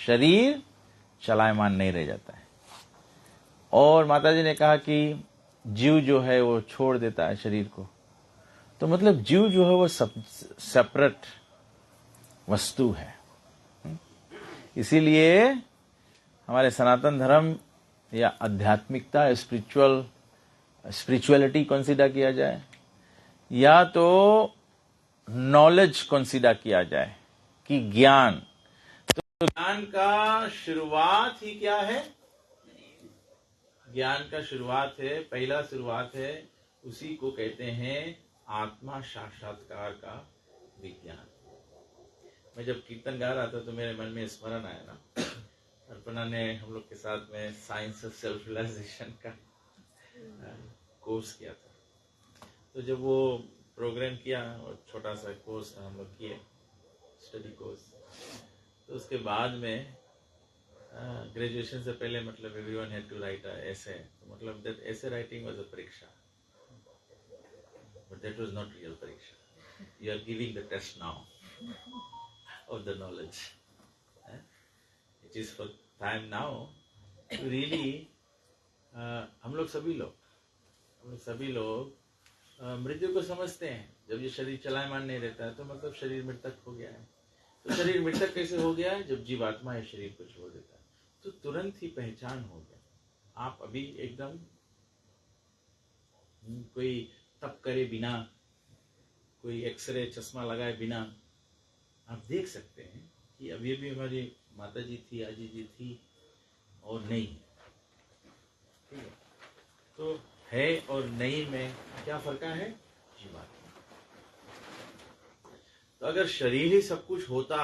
शरीर चलायमान नहीं रह जाता है। और माताजी ने कहा कि जीव जो है वो छोड़ देता है शरीर को, तो मतलब जीव जो है वो सेपरेट वस्तु है। इसीलिए हमारे सनातन धर्म या आध्यात्मिकता, स्पिरिचुअलिटी कंसीडर किया जाए या तो नॉलेज कंसीडर किया जाए कि ज्ञान, तो ज्ञान का शुरुआत ही क्या है? ज्ञान का शुरुआत है, पहला शुरुआत है, उसी को कहते हैं आत्मा साक्षात्कार का विज्ञान। मैं जब कीर्तन गा रहा था तो मेरे मन में स्मरण आया ना, अर्पणा ने हम लोग के साथ में साइंस ऑफ सेल्फ रियलाइजेशन का कोर्स किया था। तो जब वो प्रोग्राम किया और छोटा सा कोर्स हम लोग किए, स्टडी कोर्स, तो उसके बाद में ग्रेजुएशन से पहले मतलब everyone had to write a essay, तो मतलब that essay writing was a परीक्षा, but that was not real परीक्षा। You are giving the test now of the knowledge, it is for time now to really. हम लोग सभी लोग मृत्यु को समझते हैं। जब ये शरीर चलायमान नहीं रहता है तो मतलब शरीर मृतक हो गया है। तो शरीर मृतक कैसे हो गया है? जब जीवात्मा है शरीर को छोड़ देता है तो तुरंत ही पहचान हो गया। आप अभी एकदम कोई तप करे बिना, कोई एक्सरे चश्मा लगाए बिना आप देख सकते हैं कि अभी भी हमारी माता जी थी, आजी जी थी और नहीं। ठीक है, तो है और नहीं में क्या फर्क है? जीवात्मा। तो अगर शरीर ही सब कुछ होता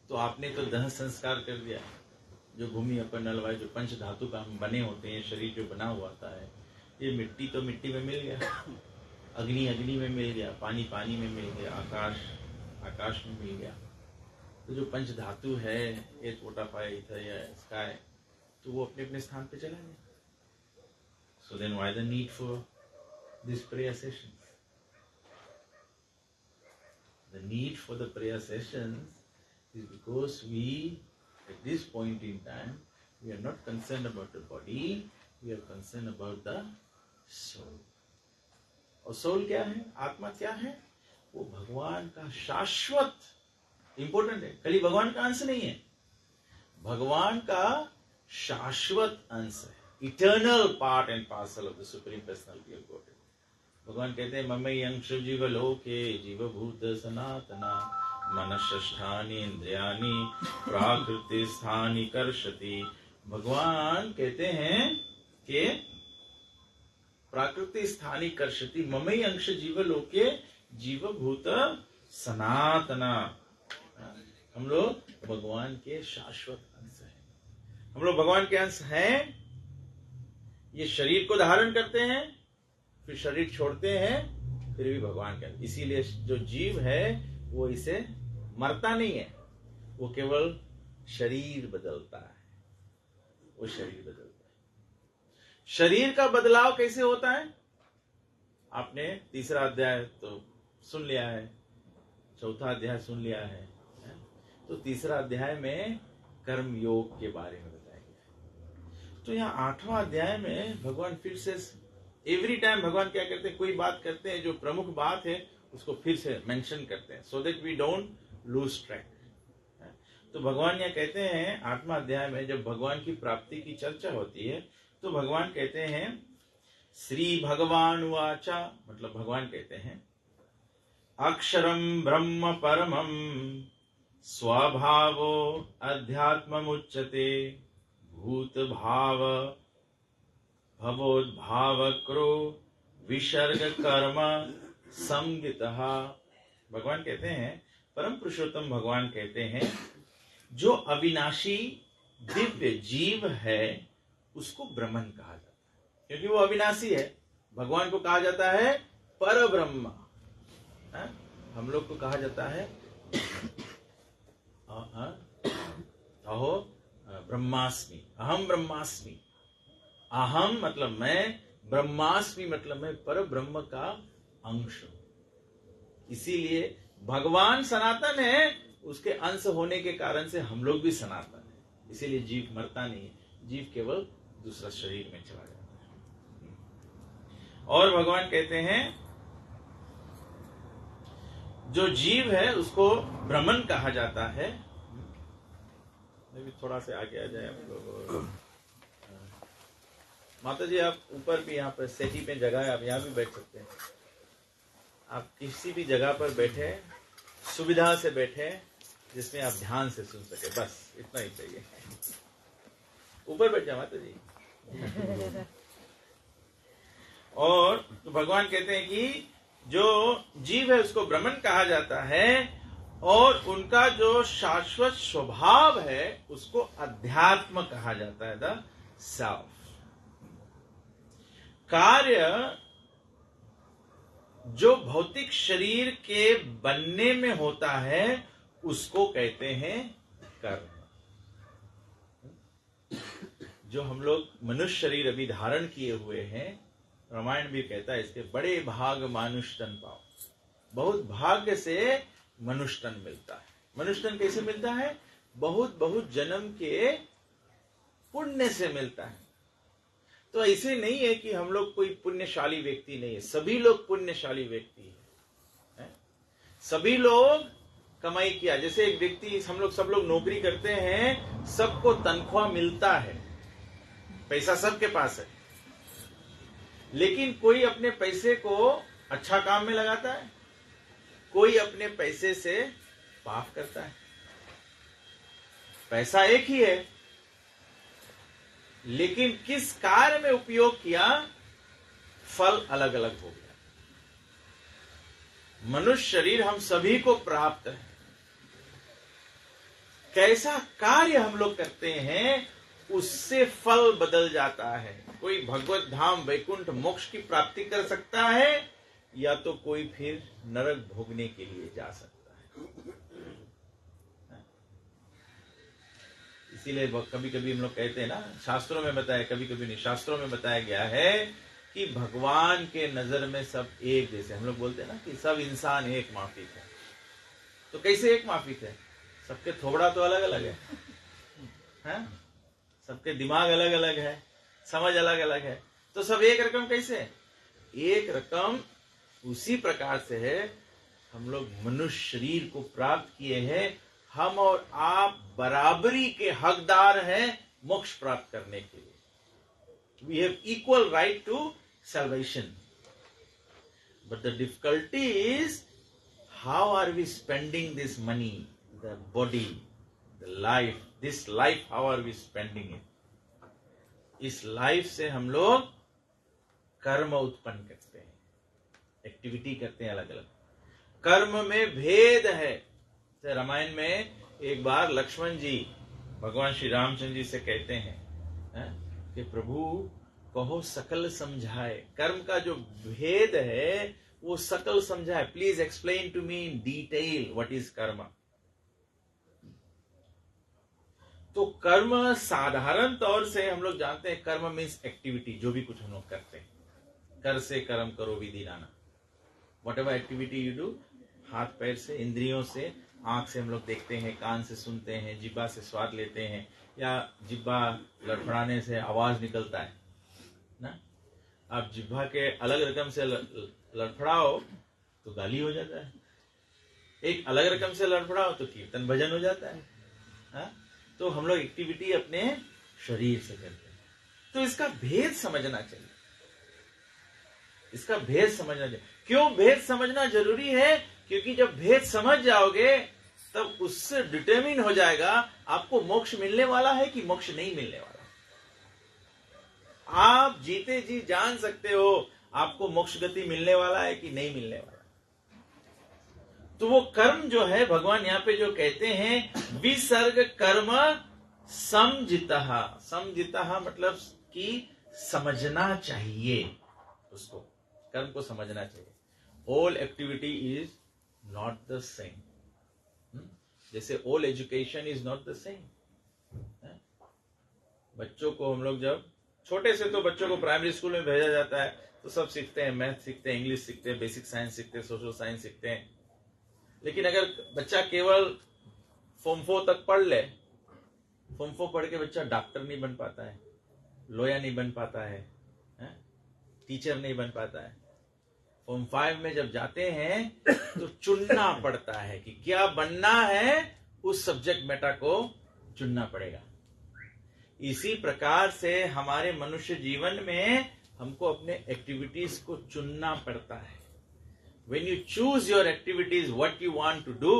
तो आपने तो दह संस्कार कर दिया। जो भूमि अपन नल वायु, जो पंच धातु का हम बने होते हैं, शरीर जो बना हुआ था है, ये मिट्टी तो मिट्टी में मिल गया, अग्नि अग्नि में मिल गया, पानी पानी में मिल गया, आकाश आकाश में मिल गया। तो जो पंच धातु है, एयर, वाटर, फायर, ईथर या स्काई, तो वो अपने अपने स्थान पे चला गया। So then why the need for these prayer sessions? The need for the prayer sessions is because we, at this point in time, we are not concerned about the body, we are concerned about the soul. और soul क्या है? आत्मा क्या है? वो भगवान का शाश्वत, इंपॉर्टेंट है, खाली भगवान का अंश नहीं है, भगवान का शाश्वत अंश है, eternal part and parcel of the supreme personality of God. भगवान कहते हैं ममई अंश जीव लोके जीव भूत सनातना मनष्ठानि इंद्रियाणि प्राकृति स्थानि कर्षति। भगवान कहते हैं कि प्राकृति स्थानि कर्षति, ममई अंश जीव लोके जीव भूत सनातना। हम लोग भगवान के शाश्वत अंश हैं, हम लोग भगवान के अंश हैं। ये शरीर को धारण करते हैं, फिर शरीर छोड़ते हैं, फिर भी भगवान का। इसीलिए जो जीव है वो इसे मरता नहीं है, वो केवल शरीर बदलता है, वो शरीर बदलता है। शरीर का बदलाव कैसे होता है? आपने तीसरा अध्याय तो सुन लिया है, चौथा अध्याय सुन लिया है। तो तीसरा अध्याय में कर्म योग के बारे में बताया गया। तो यहाँ आठवां अध्याय में भगवान फिर से, एवरी टाइम भगवान क्या करते हैं, कोई बात करते हैं जो प्रमुख बात है उसको फिर से मेंशन करते हैं, so that we don't lose track. तो भगवान यहाँ कहते हैं आठवां अध्याय में जब भगवान की प्राप्ति की चर्चा होती है तो भगवान कहते हैं श्री भगवान वाचा, मतलब भगवान कहते हैं अक्षरम ब्रह्म परमम स्वभावो अध्यात्ममुच्यते भूत भाव भवोद्भाव क्रो विसर्ग कर्म संगितः। भगवान कहते हैं, परम पुरुषोत्तम भगवान कहते हैं जो अविनाशी दिव्य जीव है उसको ब्रह्मन कहा जाता है, क्योंकि वो अविनाशी है। भगवान को कहा जाता है पर ब्रह्म, हम लोग को कहा जाता है अहो ब्रह्मास्मि, अहम ब्रह्मास्मि। अहम मतलब मैं, ब्रह्मास्मि मतलब मैं पर ब्रह्म का अंश हूं। इसीलिए भगवान सनातन है, उसके अंश होने के कारण से हम लोग भी सनातन है, इसीलिए जीव मरता नहीं है, जीव केवल दूसरा शरीर में चला जाता है। और भगवान कहते हैं जो जीव है उसको ब्रह्मन कहा जाता है। मैं भी थोड़ा से आगे आ जाए आप लोग। माता जी आप ऊपर भी यहाँ पर सेटी पे जगह है, आप यहाँ भी बैठ सकते हैं। आप किसी भी जगह पर बैठे, सुविधा से बैठे, जिसमें आप ध्यान से सुन सके, बस इतना ही चाहिए। ऊपर बैठ जाए माता जी। और तो भगवान कहते हैं कि जो जीव है उसको ब्रह्मन कहा जाता है, और उनका जो शाश्वत स्वभाव है उसको अध्यात्म कहा जाता है, द सेल्फ। कार्य जो भौतिक शरीर के बनने में होता है उसको कहते हैं कर्म। जो हम लोग मनुष्य शरीर अभी धारण किए हुए हैं, रामायण भी कहता है इसके बड़े भाग मानुष तन पाओ, बहुत भाग्य से मनुष्य तन मिलता है। मनुष्य तन कैसे मिलता है? बहुत बहुत जन्म के पुण्य से मिलता है। तो ऐसे नहीं है कि हम लोग कोई पुण्यशाली व्यक्ति नहीं है, सभी लोग पुण्यशाली व्यक्ति है। सभी लोग कमाई किया, जैसे एक व्यक्ति, हम लोग सब लोग नौकरी करते हैं, सबको तनख्वाह मिलता है, पैसा सबके पास है, लेकिन कोई अपने पैसे को अच्छा काम में लगाता है, कोई अपने पैसे से पाप करता है। पैसा एक ही है, लेकिन किस कार्य में उपयोग किया, फल अलग अलग हो गया। मनुष्य शरीर हम सभी को प्राप्त है, कैसा कार्य हम लोग करते हैं उससे फल बदल जाता है। कोई भगवत धाम वैकुंठ मोक्ष की प्राप्ति कर सकता है, या तो कोई फिर नरक भोगने के लिए जा सकता है। इसीलिए कभी कभी हम लोग कहते हैं ना, शास्त्रों में बताया, कभी कभी नहीं, शास्त्रों में बताया गया है कि भगवान के नजर में सब एक जैसे। हम लोग बोलते हैं ना कि सब इंसान एक माफिक है। तो कैसे एक माफिक है? सबके थोबड़ा तो अलग अलग है? सबके दिमाग अलग अलग है, समझ अलग अलग है, तो सब एक रकम कैसे? एक रकम उसी प्रकार से है। हम लोग मनुष्य शरीर को प्राप्त किए हैं, हम और आप बराबरी के हकदार हैं मोक्ष प्राप्त करने के लिए। We have equal right to salvation, but the difficulty is how are we spending this money, the body, the life, this life, how are we spending it? इस लाइफ से हम लोग कर्म उत्पन्न करते हैं, एक्टिविटी करते हैं अलग अलग। कर्म में भेद है। रामायण में एक बार लक्ष्मण जी भगवान श्री रामचंद्र जी से कहते हैं कि प्रभु कहो सकल समझाए। कर्म का जो भेद है वो सकल समझाए। Please explain to me in detail what is karma. तो कर्म साधारण तौर से हम लोग जानते हैं, कर्म मीन्स एक्टिविटी, जो भी कुछ हम लोग करते हैं। कर से कर्म करो विधि नाना, what ever activity you do, हाथ पैर से, इंद्रियों से, आंख से हम लोग देखते हैं, कान से सुनते हैं, जिब्बा से स्वाद लेते हैं, या जिब्बा लड़खड़ाने से आवाज निकलता है ना। आप जिब्बा के अलग रकम से लड़खड़ाओ तो गाली हो जाता है, एक अलग रकम से लड़खड़ाओ तो कीर्तन भजन हो जाता है। हा? तो हम लोग एक्टिविटी अपने शरीर से करते हैं। तो इसका भेद समझना चाहिए, इसका भेद समझना चाहिए। क्यों भेद समझना जरूरी है? क्योंकि जब भेद समझ जाओगे तब उससे डिटरमिन हो जाएगा आपको मोक्ष मिलने वाला है कि मोक्ष नहीं मिलने वाला। आप जीते जी जान सकते हो आपको मोक्ष गति मिलने वाला है कि नहीं मिलने वाला। तो वो कर्म जो है, भगवान यहां पे जो कहते हैं, विसर्ग कर्म समजितः। समजितः मतलब कि समझना चाहिए, उसको कर्म को समझना चाहिए। All activity is not the same, जैसे all education is not the same. बच्चों को हम लोग जब छोटे से, तो बच्चों को प्राइमरी स्कूल में भेजा जाता है तो सब सीखते हैं, मैथ सीखते हैं, इंग्लिश सीखते हैं, बेसिक साइंस सीखते हैं, सोशल साइंस सीखते हैं। लेकिन अगर बच्चा केवल फॉर्म 4 तक पढ़ ले, फॉर्म 4 पढ़ के बच्चा डॉक्टर नहीं बन पाता है, लॉयर नहीं बन पाता है, टीचर नहीं बन पाता है। फॉर्म 5 में जब जाते हैं तो चुनना पड़ता है कि क्या बनना है, उस सब्जेक्ट मैटर को चुनना पड़ेगा। इसी प्रकार से हमारे मनुष्य जीवन में हमको अपने एक्टिविटीज को चुनना पड़ता है। When you choose your activities, what you want to do,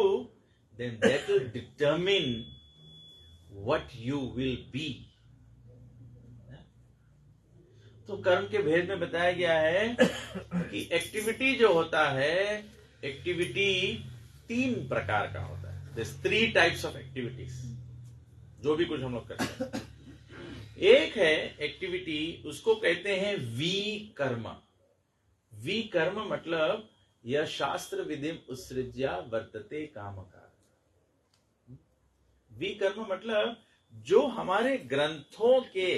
then that will determine what you will be. तो कर्म के भेद में बताया गया है कि एक्टिविटी जो होता है, एक्टिविटी 3 प्रकार का होता है। There's 3 types of activities, जो भी कुछ हम लोग करते हैं। एक है एक्टिविटी, उसको कहते हैं विकर्म। विकर्म मतलब यह शास्त्र विधिम उत्सृज्या वर्तते कामकार। विकर्म मतलब जो हमारे ग्रंथों के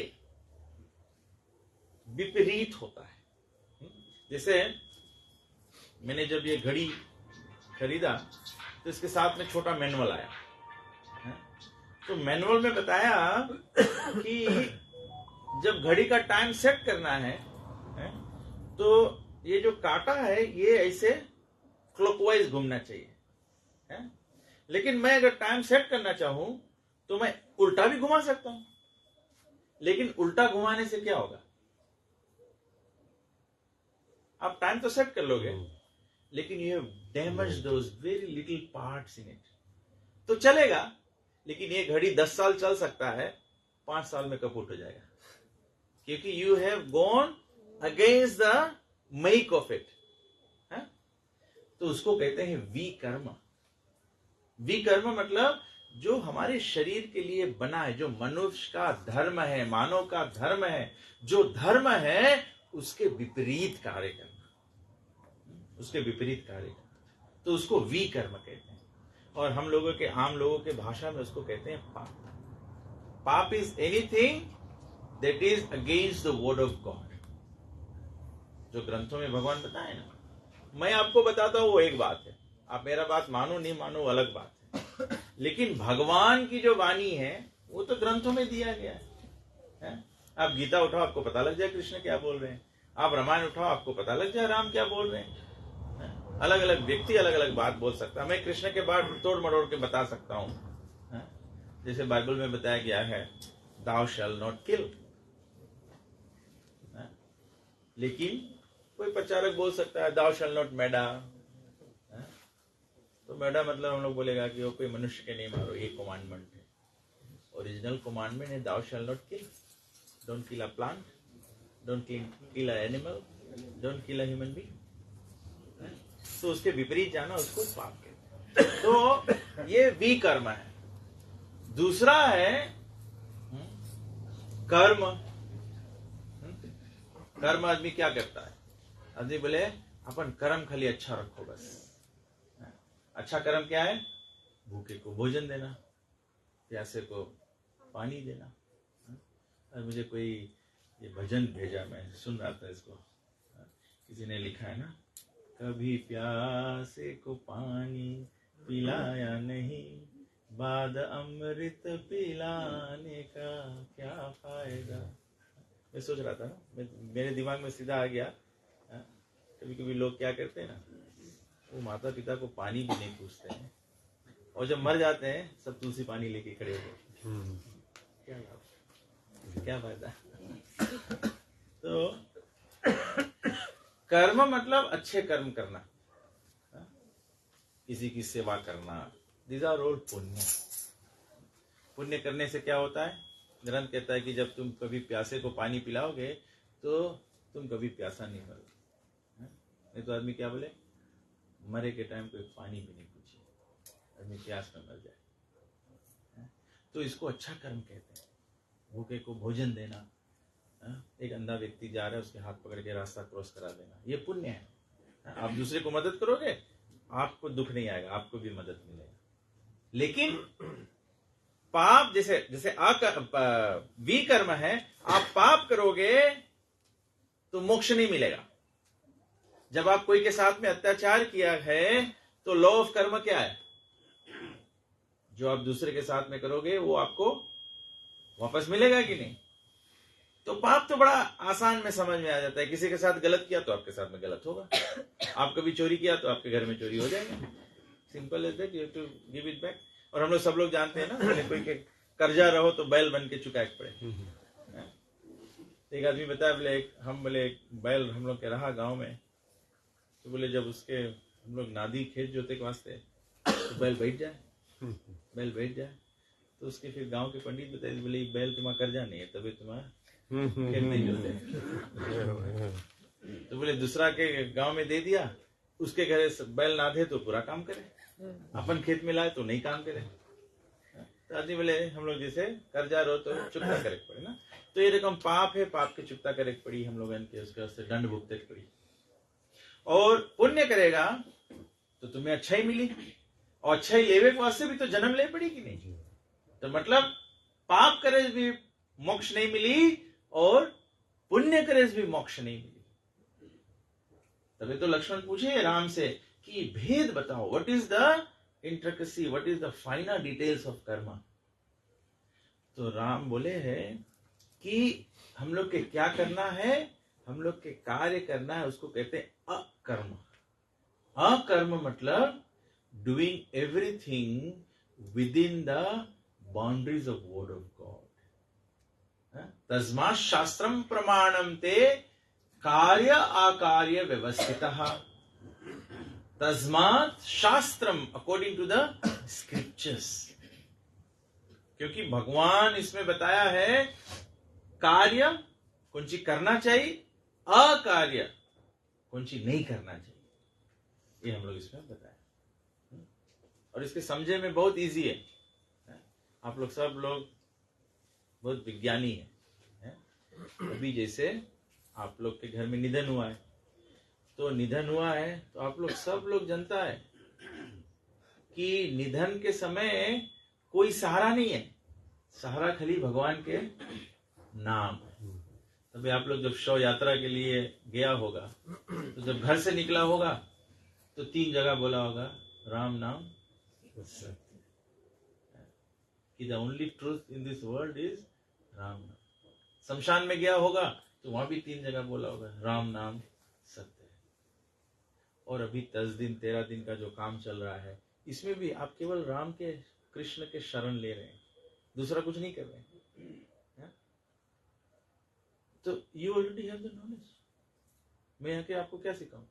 विपरीत होता है। जैसे मैंने जब ये घड़ी खरीदा तो इसके साथ में छोटा मैनुअल आया, तो मैनुअल में बताया कि जब घड़ी का टाइम सेट करना है तो ये जो कांटा है ये ऐसे क्लॉकवाइज घूमना चाहिए, लेकिन मैं अगर टाइम सेट करना चाहूं तो मैं उल्टा भी घुमा सकता हूं, लेकिन उल्टा घुमाने से क्या होगा? आप टाइम तो सेट कर लोगे, लेकिन you have damage those very little parts in it. तो चलेगा, लेकिन ये घड़ी 10 साल चल सकता है, 5 साल में कपूट हो जाएगा, क्योंकि you have gone against the make of it. तो उसको कहते हैं विकर्म। विकर्म मतलब जो हमारे शरीर के लिए बना है, जो मनुष्य का धर्म है, मानव का धर्म है, जो धर्म है उसके विपरीत कार्य करना, उसके विपरीत कार्य करना, तो उसको विकर्म कहते हैं। और हम लोगों के, आम लोगों के भाषा में उसको कहते हैं पाप। पाप is anything that is against the word of God. जो ग्रंथों में भगवान बताए ना, मैं आपको बताता हूं वो एक बात है, आप मेरा बात मानो नहीं मानो अलग बात है, लेकिन भगवान की जो वाणी है वो तो ग्रंथों में दिया गया है। आप गीता उठाओ, आपको पता लग जाए कृष्ण क्या बोल रहे हैं। आप रामायण उठाओ, आपको पता लग जाए राम क्या बोल रहे हैं। अलग अलग व्यक्ति अलग अलग बात बोल सकता है। मैं कृष्ण के बात तोड़ मरोड़ के बता सकता हूं। जैसे बाइबल में बताया गया है, thou shall not kill, लेकिन कोई प्रचारक बोल सकता है thou shall not murder। तो murder मतलब हम लोग बोलेगा कि वो कोई मनुष्य के नहीं मारो, ये कमांडमेंट है। ओरिजिनल कमांडमेंट है thou shall not kill, don't kill a plant, don't kill a animal, don't kill a human being। तो उसके विपरीत जाना उसको पाप कहते हैं। तो ये विकर्म है। दूसरा है कर्म। कर्म आदमी क्या करता है? आदमी बोले अपन कर्म खाली अच्छा रखो बस। अच्छा कर्म क्या है? भूखे को भोजन देना, प्यासे को पानी देना। और मुझे कोई ये भजन भेजा, मैं सुन रहा था इसको, किसी ने लिखा है ना, कभी प्यासे को पानी पिलाया नहीं, बाद अमृत पिलाने का क्या फायदा। मैं सोच रहा था ना, मेरे दिमाग में सीधा आ गया, कभी कभी लोग क्या करते हैं ना, वो माता पिता को पानी भी नहीं पूछते हैं, और जब मर जाते हैं सब तुलसी पानी लेके खड़े हो गए। क्या लाभ, क्या फायदा। तो कर्म मतलब अच्छे कर्म करना, किसी की सेवा करना, these are all पुण्य। पुण्य करने से क्या होता है? ग्रंथ कहता है कि जब तुम कभी प्यासे को पानी पिलाओगे तो तुम कभी प्यासा नहीं मरोगे। नहीं तो आदमी क्या बोले, मरे के टाइम कोई पानी भी नहीं पूछे, आदमी प्यास में मर जाए। तो इसको अच्छा कर्म कहते हैं। भूखे को भोजन देना, एक अंधा व्यक्ति जा रहा है उसके हाथ पकड़ के रास्ता क्रॉस करा देना, ये पुण्य है। आप दूसरे को मदद करोगे, आपको दुख नहीं आएगा, आपको भी मदद मिलेगा। लेकिन पाप जैसे जैसे विकर्म है, आप पाप करोगे तो मोक्ष नहीं मिलेगा। जब आप कोई के साथ में अत्याचार किया है तो लॉ ऑफ कर्म क्या है? जो आप दूसरे के साथ में करोगे वो आपको वापस मिलेगा कि नहीं। तो पाप तो बड़ा आसान में समझ में आ जाता है। किसी के साथ गलत किया तो आपके साथ में गलत होगा, आप कभी चोरी किया तो आपके घर में चोरी हो जाएगा। Simple is that, you have to give it back. और हम लोग सब लोग जानते हैं ना, बोले कोई के कर्जा रहो तो बैल बन के चुका पड़े। एक आदमी बताया, बोले एक बैल हम लोग के रहा गांव में, तो बोले जब उसके हम लोग नादी खेत जोते के वास्ते तो बैल बैठ जाए तो उसके फिर गांव के पंडित बताए, बोले बैल तुम्हारा कर्जा नहीं है तभी तुम्हारा खेत नहीं जोते। तो बोले दूसरा के गांव में दे दिया, उसके घर बैल नाधे तो पूरा काम करे, अपन खेत में लाए तो नहीं काम करे। तो आदमी बोले हम लोग जैसे कर्जा रो तो चुकता करे पड़े ना, तो ये रकम पाप है, पाप की चुकता करे पड़ी हम लोगों के, उसके वास्ते दंड भुगते पड़ी। और पुण्य करेगा तो तुम्हें अच्छा ही मिली, और अच्छा ही लेवे के वास्ते भी तो जन्म ले पड़ी कि नहीं। तो मतलब पाप करे भी मोक्ष नहीं मिली और पुण्य करे भी मोक्ष नहीं मिली। तभी तो लक्ष्मण पूछे राम से कि भेद बताओ, what is the intricacy, what is the फाइनर details of Karma. तो राम बोले हैं कि हम लोग के क्या करना है, हम लोग के कार्य करना है, उसको कहते हैं अकर्म। अकर्म मतलब doing everything with in the boundaries of word of God. तस्मात् शास्त्रम प्रमाणम ते कार्य आकार्य व्यवस्थितः। तस्मात् शास्त्रम अकॉर्डिंग टू द स्क्रिप्चर्स। क्योंकि भगवान इसमें बताया है कार्य कौन सी करना चाहिए, अकार्य कौन सी नहीं करना चाहिए, ये हम लोग इसमें बताया। और इसके समझे में बहुत इजी है। आप लोग सब लोग बहुत विज्ञानी है। अभी जैसे आप लोग के घर में निधन हुआ है, तो निधन हुआ है तो आप लोग सब लोग जानता है कि निधन के समय कोई सहारा नहीं है, सहारा खाली भगवान के नाम है। तभी आप लोग जब शव यात्रा के लिए गया होगा तो जब घर से निकला होगा तो 3 जगह बोला होगा राम नाम सत्य, कि the only truth in this world is Ram नाम। शमशान में गया होगा तो वहां भी 3 जगह बोला होगा राम नाम सत्य। और अभी 10 दिन 13 दिन का जो काम चल रहा है, इसमें भी आप केवल राम के कृष्ण के शरण ले रहे हैं, दूसरा कुछ नहीं कर रहे हैं। तो you already have the knowledge. मैं यहाँ के आपको क्या सिखाऊं,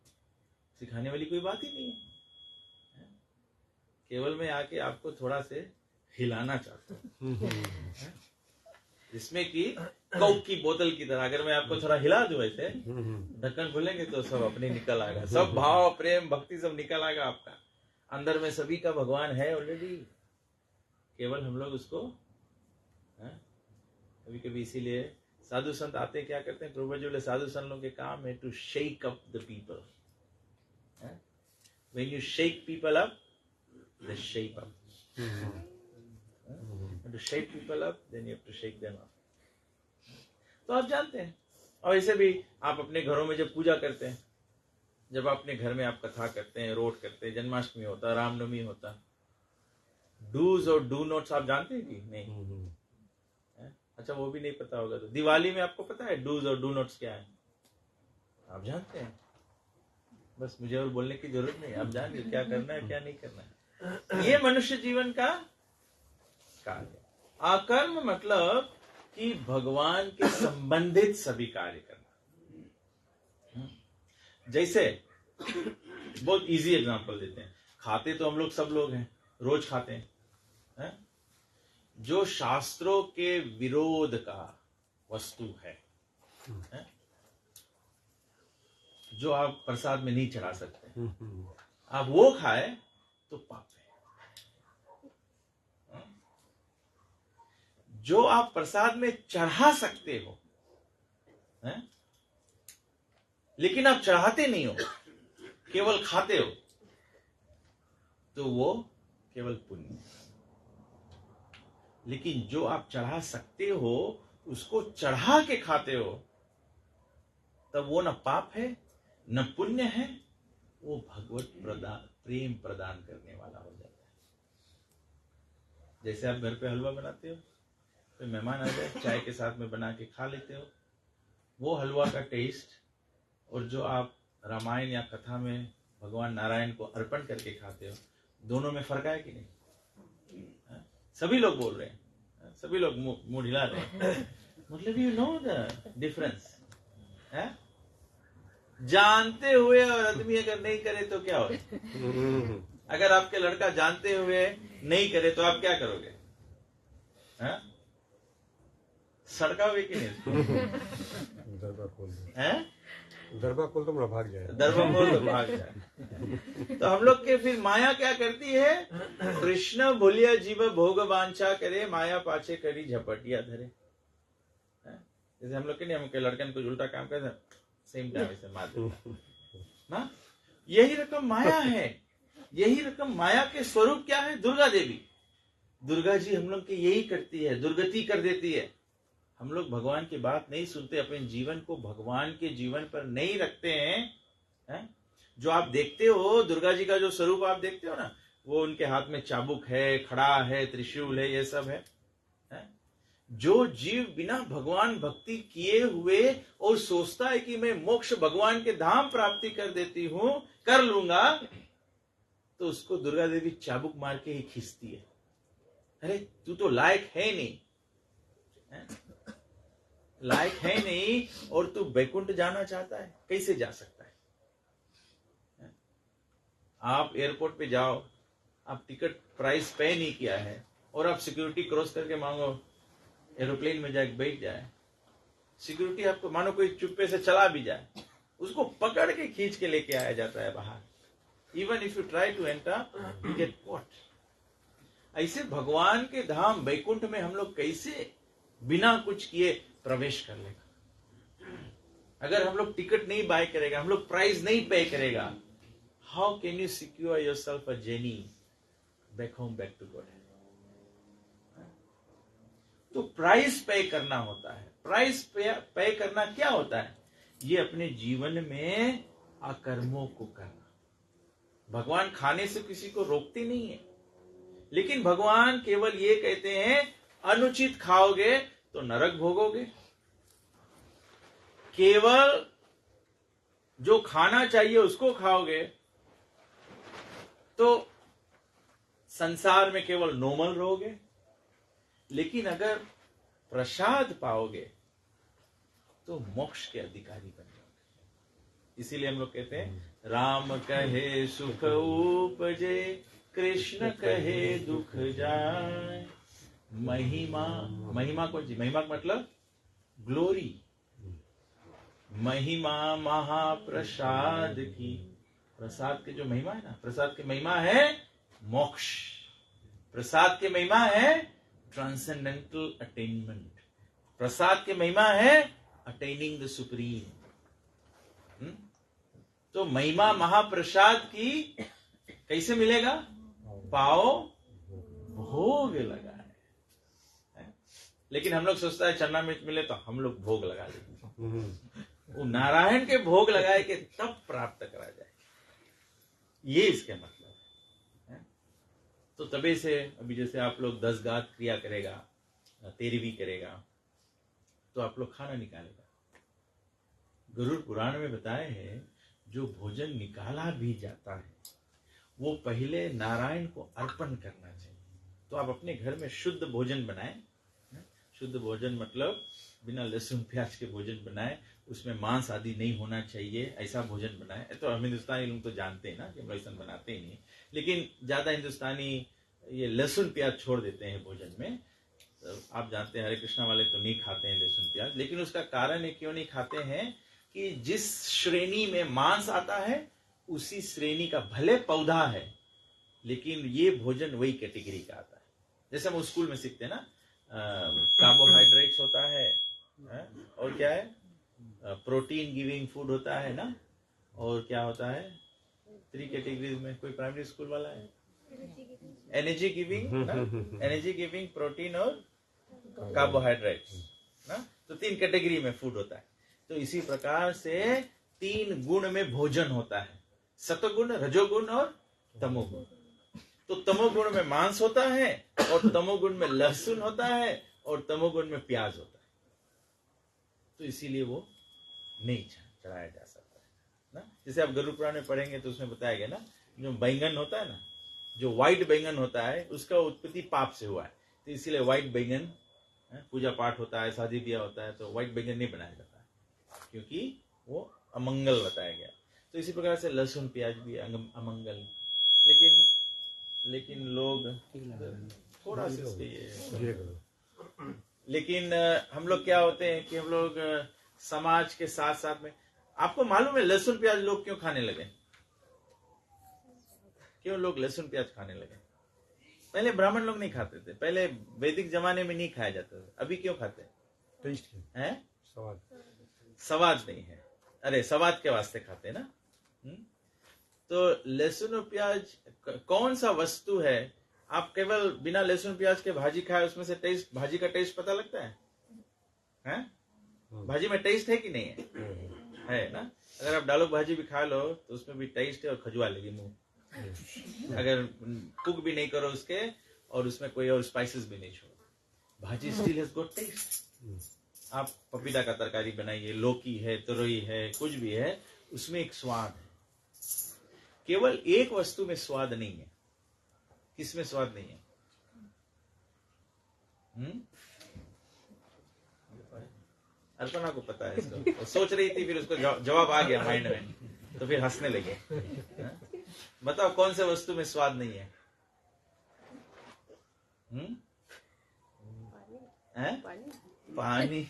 सिखाने वाली कोई बात ही नहीं है। केवल मैं आके आपको थोड़ा से हिलाना चाहता हूँ, जिसमें कि कोक की बोतल की तरह अगर मैं आपको थोड़ा हिला दूं ऐसे, ढक्कन खोलेंगे तो सब अपने निकल आएगा, सब भाव प्रेम भक्ति सब निकल आएगा आपका। अंदर में सभी का भगवान है ऑलरेडी, केवल हम लोग उसको कभी कभी इसीलिए साधु संत आते क्या करते हैं, प्रभु जी बोले साधु संतों के काम है to shake up the people. When you shake people up they shake up, to shake people up then you have to shake them up. तो आप जानते हैं। और ऐसे भी आप अपने घरों में जब पूजा करते हैं, जब अपने घर में आप कथा करते हैं, रोट करते हैं, जन्माष्टमी होता, रामनवमी होता, डूज और डू नोट्स आप जानते हैं कि नहीं? अच्छा वो भी नहीं पता होगा तो दिवाली में आपको पता है डूज और डू नोट्स क्या है? आप जानते हैं, बस मुझे और बोलने की जरूरत नहीं, आप जानिए क्या करना है क्या नहीं करना है। ये मनुष्य जीवन का कार्य। अकर्म मतलब कि भगवान के संबंधित सभी कार्य करना। जैसे बहुत इजी एग्जांपल देते हैं, खाते तो हम लोग सब लोग हैं, रोज खाते हैं, है? जो शास्त्रों के विरोध का वस्तु है, जो आप प्रसाद में नहीं चढ़ा सकते, आप वो खाए तो पाप है। जो आप प्रसाद में चढ़ा सकते हो, है? लेकिन आप चढ़ाते नहीं हो, केवल खाते हो, तो वो केवल पुण्य। लेकिन जो आप चढ़ा सकते हो उसको चढ़ा के खाते हो, तब वो न पाप है न पुण्य है, वो भगवत प्रेम प्रदान करने वाला हो जाता जैसे आप घर पे हलवा बनाते हो, कोई मेहमान आ जाए चाय के साथ में बना के खा लेते हो, वो हलवा का टेस्ट और जो आप रामायण या कथा में भगवान नारायण को अर्पण करके खाते हो, दोनों में फर्क है कि नहीं? सभी लोग बोल रहे हैं, सभी लोग मुंह हिला रहे हैं, मतलब यू नो द डिफरेंस है? जानते हुए और आदमी अगर नहीं करे तो क्या हो? अगर आपके लड़का जानते हुए नहीं करे तो आप क्या करोगे? है? सड़कावे कि नहीं? दरबार खोल है? दरबार खोल तो भाग जाए, दरबार खोल तो भाग जाए। तो हम लोग के फिर माया क्या करती है? कृष्ण भूलिया जीव भोग वांछा करे, माया पाछे करी झपटिया धरे। जैसे हम लोग के नहीं, हमके लड़कन कुछ उल्टा काम करते सेम टाइम से मार ना, यही रकम माया है। यही रकम माया के स्वरूप क्या है? दुर्गा देवी, दुर्गा जी हम लोग की यही करती है, दुर्गति कर देती है। हम लोग भगवान की बात नहीं सुनते, अपने जीवन को भगवान के जीवन पर नहीं रखते हैं? जो आप देखते हो दुर्गा जी का जो स्वरूप आप देखते हो ना, वो उनके हाथ में चाबुक है, खड़ा है, त्रिशूल है, ये सब है। जो जीव बिना भगवान भक्ति किए हुए और सोचता है कि मैं मोक्ष भगवान के धाम प्राप्ति कर देती हूं, कर लूंगा, तो उसको दुर्गा देवी चाबुक मार के ही खींचती है। अरे तू तो लायक है नहीं, लायक है नहीं, और तू बैकुंठ जाना चाहता है, कैसे जा सकता है? आप एयरपोर्ट पे जाओ, आप टिकट प्राइस पे नहीं किया है और आप सिक्योरिटी क्रॉस करके मांगो एरोप्लेन में जाके बैठ जाए, सिक्योरिटी आपको मानो कोई चुप्पे से चला भी जाए, उसको पकड़ के खींच के लेके आया जाता है बाहर। Even if you try to enter you get caught. ऐसे भगवान के धाम बैकुंठ में हम लोग कैसे बिना कुछ किए प्रवेश कर लेगा? अगर हम लोग टिकट नहीं बाय करेगा, हम लोग प्राइस नहीं पे करेगा, how can you secure yourself a journey back home, back to God? तो प्राइस पे करना होता है। प्राइस पे करना क्या होता है? ये अपने जीवन में अकर्मों को करना। भगवान खाने से किसी को रोकते नहीं है, लेकिन भगवान केवल ये कहते हैं अनुचित खाओगे तो नरक भोगोगे। केवल जो खाना चाहिए उसको खाओगे तो संसार में केवल नॉर्मल रहोगे, लेकिन अगर प्रसाद पाओगे तो मोक्ष के अधिकारी बन जाओगे। इसीलिए हम लोग कहते हैं राम कहे सुख उपजे, कृष्ण कहे दुख जाए। महिमा, महिमा कौन सी? महिमा का मतलब ग्लोरी। महिमा महाप्रसाद की, प्रसाद की जो महिमा है ना, प्रसाद की महिमा है मोक्ष, प्रसाद की महिमा है ट्रांसेंडेंटल अटेनमेंट, प्रसाद की महिमा है अटेनिंग द सुप्रीम। तो महिमा महाप्रसाद की कैसे मिलेगा? पाओ भोग लगा है। लेकिन हम लोग सोचता है चन्ना मिर्च मिले तो हम लोग भोग लगा लेंगे। वो नारायण के भोग लगाए के तब प्राप्त करा जाए, ये इसके मतलब है। तो तबे से अभी जैसे आप लोग 10 गात क्रिया करेगा, 13वीं करेगा, तो आप लोग खाना निकालेगा। गरुड़ पुराण में बताए हैं जो भोजन निकाला भी जाता है वो पहले नारायण को अर्पण करना चाहिए। तो आप अपने घर में शुद्ध भोजन बनाएं। शुद्ध भोजन मतलब बिना लहसुन प्याज के भोजन बनाए, उसमें मांस आदि नहीं होना चाहिए, ऐसा भोजन बनाए। तो हम हिंदुस्तानी लोग तो जानते हैं ना कि हम लोग ऐसा बनाते ही नहीं, लेकिन ज्यादा हिंदुस्तानी ये लहसुन प्याज छोड़ देते हैं भोजन में। तो आप जानते हैं हरे कृष्णा वाले तो नहीं खाते हैं लहसुन प्याज, लेकिन उसका कारण है क्यों नहीं खाते हैं कि जिस श्रेणी में मांस आता है उसी श्रेणी का भले पौधा है, लेकिन ये भोजन वही कैटेगरी का आता है। जैसे हम स्कूल में सीखते हैं ना, कार्बोहाइड्रेट्स होता है और क्या है, प्रोटीन गिविंग फूड होता है ना, और क्या होता है 3 कैटेगरीज में, कोई प्राइमरी स्कूल वाला है? एनर्जी गिविंग ना, एनर्जी गिविंग, प्रोटीन और कार्बोहाइड्रेट्स ना, तो 3 कैटेगरी में फूड होता है। तो इसी प्रकार से 3 गुण में भोजन होता है, सत्वगुण, रजोगुण और तमोगुण। तो तमोगुण में मांस होता है, और तमोगुण में लहसुन होता है, और तमोगुण में प्याज होता है। तो इसीलिए वो नहीं चढ़ाया जा सकता है ना। जैसे आप गरुड़ पुराण में पढ़ेंगे तो उसमें बताया गया ना, जो बैंगन होता है ना, जो व्हाइट बैंगन होता है, उसका उत्पत्ति पाप से हुआ है। तो इसीलिए व्हाइट बैंगन, पूजा पाठ होता है, शादी ब्याह होता है, तो व्हाइट बैंगन नहीं बनाया जाता है, क्योंकि वो अमंगल बताया गया। तो इसी प्रकार से लहसुन प्याज भी अमंगल। लेकिन लोग थोड़ा सा इसके लेकिन हम लोग क्या होते हैं कि हम लोग समाज के साथ साथ में, आपको मालूम है लहसुन प्याज लोग क्यों खाने लगे? क्यों लोग लहसुन प्याज खाने लगे? पहले ब्राह्मण लोग नहीं खाते थे, पहले वैदिक जमाने में नहीं खाया जाता था। अभी क्यों खाते हैं? टेस्ट है, स्वाद नहीं है। अरे स्वाद के वास्ते खाते हैं ना। तो लहसुन और प्याज कौन सा वस्तु है, आप केवल बिना लहसुन प्याज के भाजी खाए, उसमें से टेस्ट, भाजी का टेस्ट पता लगता है? भाजी में टेस्ट है कि नहीं है ना? अगर आप दाल भाजी भी खा लो तो उसमें भी टेस्ट है और खजुआ लेगी मुंह, अगर कुक भी नहीं करो उसके, और उसमें कोई और स्पाइसेस भी नहीं छोड़ो, भाजी स्टिल हैज गॉट टेस्ट। आप पपीता का तरकारी बनाइए, लौकी है, तुरई है, कुछ भी है, उसमें एक स्वाद है। केवल एक वस्तु में स्वाद नहीं है। किसमें स्वाद नहीं है? अर्पणा को पता है इसको, वो सोच रही थी, फिर उसको जवाब आ गया माइंड में, तो फिर हंसने लगे। बताओ कौन से वस्तु में स्वाद नहीं है? पानी।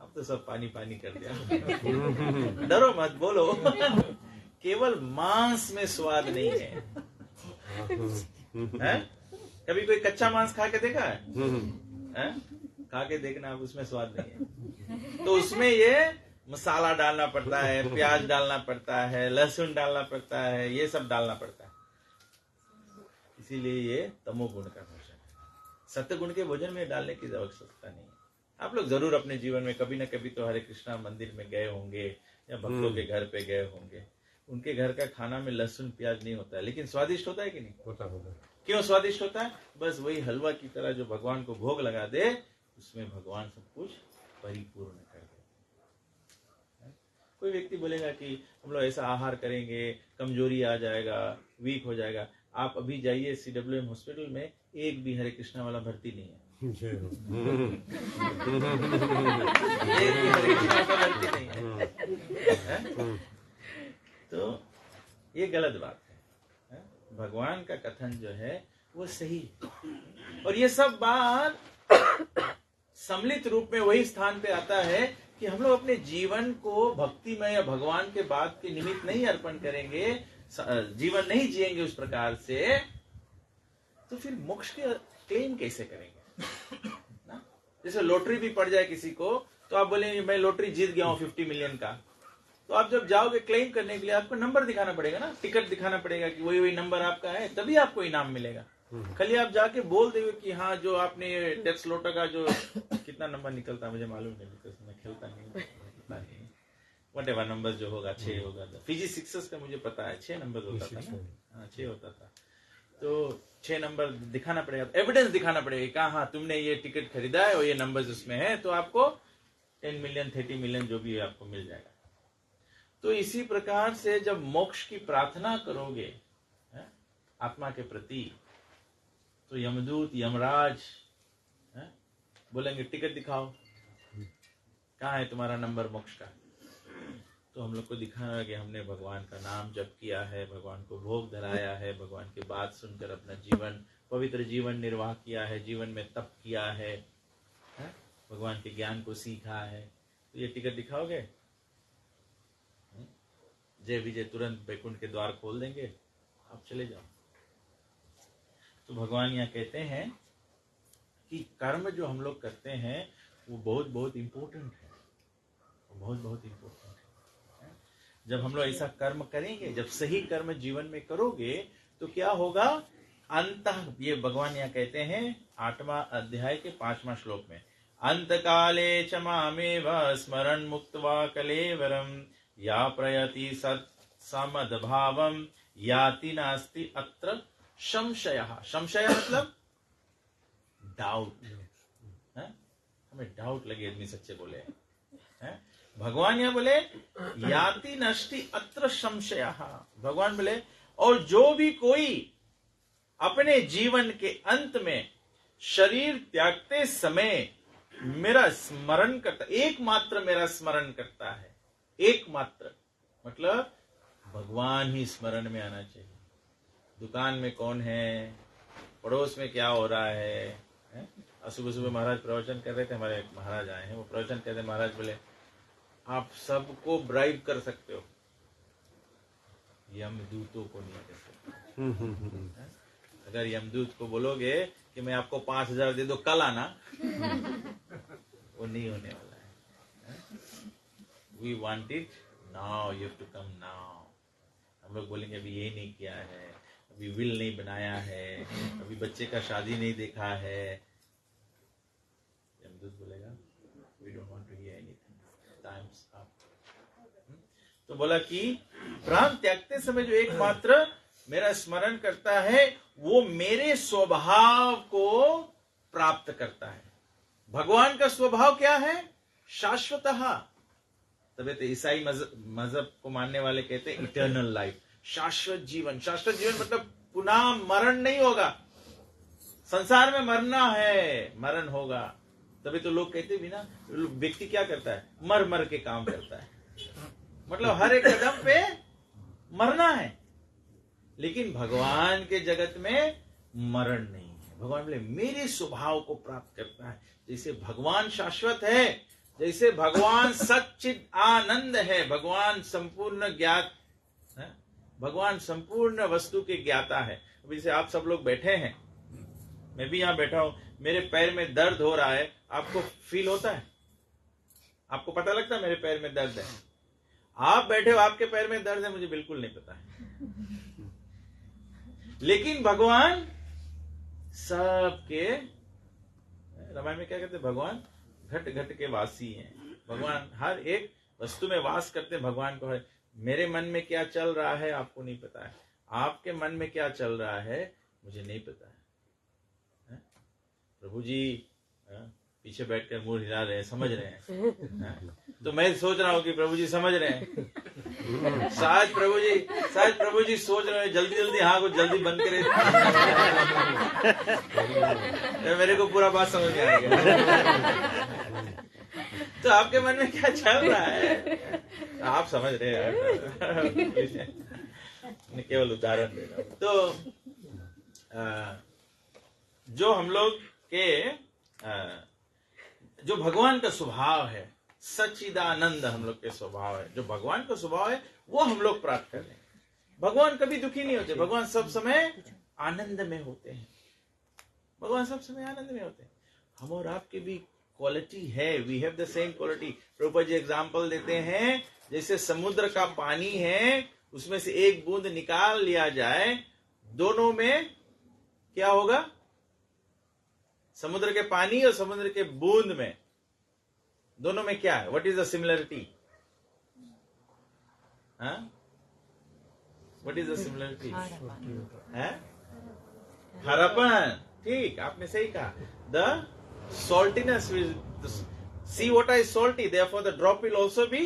अब तो सब पानी पानी कर दिया। डरो मत, बोलो। केवल मांस में स्वाद नहीं है। कभी कोई कच्चा मांस खा के देखा है? खा के देखना, अब उसमें स्वाद नहीं है। तो उसमें ये मसाला डालना पड़ता है, प्याज डालना पड़ता है, लहसुन डालना पड़ता है, ये सब डालना पड़ता है। इसीलिए ये तमोगुण का भोजन है। सत्य गुण के भोजन में डालने की आवश्यकता नहीं है। आप लोग जरूर अपने जीवन में कभी न कभी तो हरे कृष्णा मंदिर में गए होंगे, या भक्तों के घर पे गए होंगे। उनके घर का खाना में लहसुन प्याज नहीं होता है, लेकिन स्वादिष्ट होता है कि नहीं? होता। क्यों स्वादिष्ट होता है? बस वही हलवा की तरह जो भगवान को भोग लगा दे, उसमें भगवान सब कुछ परिपूर्ण कर दे। कोई व्यक्ति बोलेगा कि हम लोग ऐसा आहार करेंगे, कमजोरी आ जाएगा, वीक हो जाएगा। आप अभी जाइए CWM हॉस्पिटल में, एक भी हरे कृष्णा वाला भर्ती नहीं है। एक भी हरे कृष्णा वाला भर्ती नहीं है। तो ये गलत बात है। भगवान का कथन जो है वो सही है। और ये सब बात सम्मिलित रूप में वही स्थान पे आता है कि हम लोग अपने जीवन को भक्ति में या भगवान के बात के निमित्त नहीं अर्पण करेंगे, जीवन नहीं जिएंगे उस प्रकार से, तो फिर मोक्ष के क्लेम कैसे करेंगे ना? जैसे लॉटरी भी पड़ जाए किसी को, तो आप बोलेंगे मैं लॉटरी जीत गया हूं 50 मिलियन का, तो आप जब जाओगे क्लेम करने के लिए आपको नंबर दिखाना पड़ेगा ना, टिकट दिखाना पड़ेगा कि वही नंबर आपका है, तभी आपको इनाम मिलेगा। खाली आप जाके बोल देंगे कि हाँ जो आपने टैक्स लोटा का जो कितना नंबर निकलता है मुझे मालूम नहीं, बिकॉज मैं खेलता नहीं, वट एवर नंबर जो होगा 6 होगा। फिजी 6 का मुझे पता है 6 नंबर होता था ना, हाँ 6 होता था। तो 6 नंबर दिखाना पड़ेगा, एविडेंस दिखाना पड़ेगा कि हाँ तुमने ये टिकट खरीदा है और ये नंबर उसमें है, तो आपको 10 मिलियन 30 मिलियन जो भी आपको मिल जाएगा। तो इसी प्रकार से जब मोक्ष की प्रार्थना करोगे आत्मा के प्रति, तो यमदूत यमराज बोलेंगे टिकट दिखाओ, कहाँ है तुम्हारा नंबर मोक्ष का? तो हम लोग को दिखाना है कि हमने भगवान का नाम जप किया है, भगवान को भोग धराया है, भगवान की बात सुनकर अपना जीवन पवित्र जीवन निर्वाह किया है, जीवन में तप किया है, भगवान के ज्ञान को सीखा है। तो ये टिकट दिखाओगे, जय विजय तुरंत वैकुंठ के द्वार खोल देंगे, आप चले जाओ। तो भगवान यहाँ कहते हैं कि कर्म जो हम लोग करते हैं वो बहुत बहुत इम्पोर्टेंट है, बहुत बहुत इम्पोर्टेंट है। जब हम लोग ऐसा कर्म करेंगे, जब सही कर्म जीवन में करोगे, तो क्या होगा? अंत, ये भगवान यहाँ कहते हैं 8वां अध्याय के 5वां श्लोक में, अंत काले च मामेव स्मरण मुक्त्वा कलेवरम या प्रयति सत् समदभावम याति नास्ति अत्र संशय मतलब डाउट, हमें डाउट लगे आदमी सच्चे बोले हैं। भगवान यहाँ बोले याति नष्टि अत्र संशय, भगवान बोले और जो भी कोई अपने जीवन के अंत में शरीर त्यागते समय मेरा स्मरण करता, एकमात्र मेरा स्मरण करता है, एकमात्र मतलब भगवान ही स्मरण में आना चाहिए। दुकान में कौन है, पड़ोस में क्या हो रहा है। सुबह सुबह महाराज प्रवचन कर रहे थे, हमारे एक महाराज आए हैं, वो प्रवचन कहते हैं, महाराज बोले आप सबको ब्राइब कर सकते हो, यमदूतों को नहीं कर सकते। अगर यमदूत को बोलोगे कि मैं आपको 5,000 दे दो कल आना, वो नहीं होने वाला है। We want it now, you have to come now. हम लोग बोलेंगे अभी ये नहीं किया है, अभी विल नहीं बनाया है, अभी बच्चे का शादी नहीं देखा है। यमदूत बोलेगा we don't want to hear anything, time's up. तो बोला कि प्राण त्यागते समय जो एकमात्र मेरा स्मरण करता है वो मेरे स्वभाव को प्राप्त करता है। भगवान का स्वभाव क्या है? शाश्वतः। तभी तो ईसाई मजहब को मानने वाले कहते हैं इटर्नल लाइफ, शाश्वत जीवन। शाश्वत जीवन मतलब पुनः मरण नहीं होगा, संसार में मरना है, मरण होगा। तभी तो लोग कहते भी ना, व्यक्ति क्या करता है, मर मर के काम करता है, मतलब हर एक कदम पे मरना है। लेकिन भगवान के जगत में मरण नहीं है। भगवान बोले मेरे स्वभाव को प्राप्त करता है। जैसे भगवान शाश्वत है, जैसे भगवान सच्चिद आनंद है, भगवान संपूर्ण ज्ञात है, भगवान संपूर्ण वस्तु के ज्ञाता है। अभी से आप सब लोग बैठे हैं, मैं भी यहां बैठा हूं, मेरे पैर में दर्द हो रहा है, आपको फील होता है? आपको पता लगता है मेरे पैर में दर्द है? आप बैठे हो, आपके पैर में दर्द है, मुझे बिल्कुल नहीं पता है। लेकिन भगवान सबके, रामायण में क्या कहते हैं, भगवान घट घट के वासी हैं। भगवान हर एक वस्तु में वास करते हैं। भगवान को है मेरे मन में क्या चल रहा है आपको नहीं पता है, आपके मन में क्या चल रहा है मुझे नहीं पता है। प्रभु जी पीछे बैठकर मुंह हिला रहे हैं, समझ रहे हैं। तो मैं सोच रहा हूं कि प्रभु जी समझ रहे हैं। शायद प्रभु जी सोच रहे हैं जल्दी जल्दी हाँ को जल्दी बंद करे, मेरे को पूरा बात समझ में आएगा। तो आपके मन में क्या चल रहा है आप समझ रहे हैं। केवल उदाहरण दे रहा हूं। तो जो हम लोग के जो भगवान का स्वभाव है, सच्चिदानंद हम लोग के स्वभाव है, जो भगवान का स्वभाव है वो हम लोग प्राप्त कर लें। भगवान कभी दुखी नहीं होते, भगवान सब समय आनंद में होते हैं। भगवान सब समय आनंद में होते हैं। हम और आपके भी क्वालिटी है, we have the same quality. Prabhupada ji example देते हैं, जैसे समुद्र का पानी है, उसमें से एक बूंद निकाल लिया जाए, दोनों में क्या होगा? समुद्र के पानी और समुद्र के बूंद में, दोनों में क्या है? What is the similarity? What is the similarity? हरापन। ठीक, आपने सही कहा। The saltiness will see water is salty, therefore the drop will also be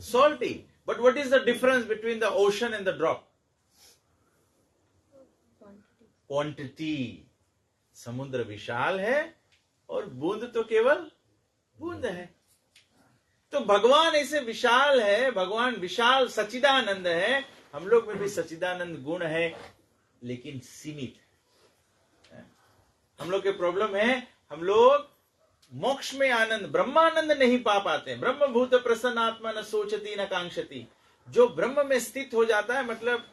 salty. But what is the difference between the ocean and the drop? Quantity. समुद्र विशाल है और बूंद तो केवल बूंद है। तो भगवान ऐसे विशाल है, भगवान विशाल सच्चिदानंद है। हम लोग में भी सच्चिदानंद गुण है, लेकिन सीमित है। हम लोग के प्रॉब्लम है, हम लोग मोक्ष में आनंद, ब्रह्मानंद नहीं पा पाते। ब्रह्म भूत प्रसन्न आत्मा न सोचती न कांक्षती। जो ब्रह्म में स्थित हो जाता है, मतलब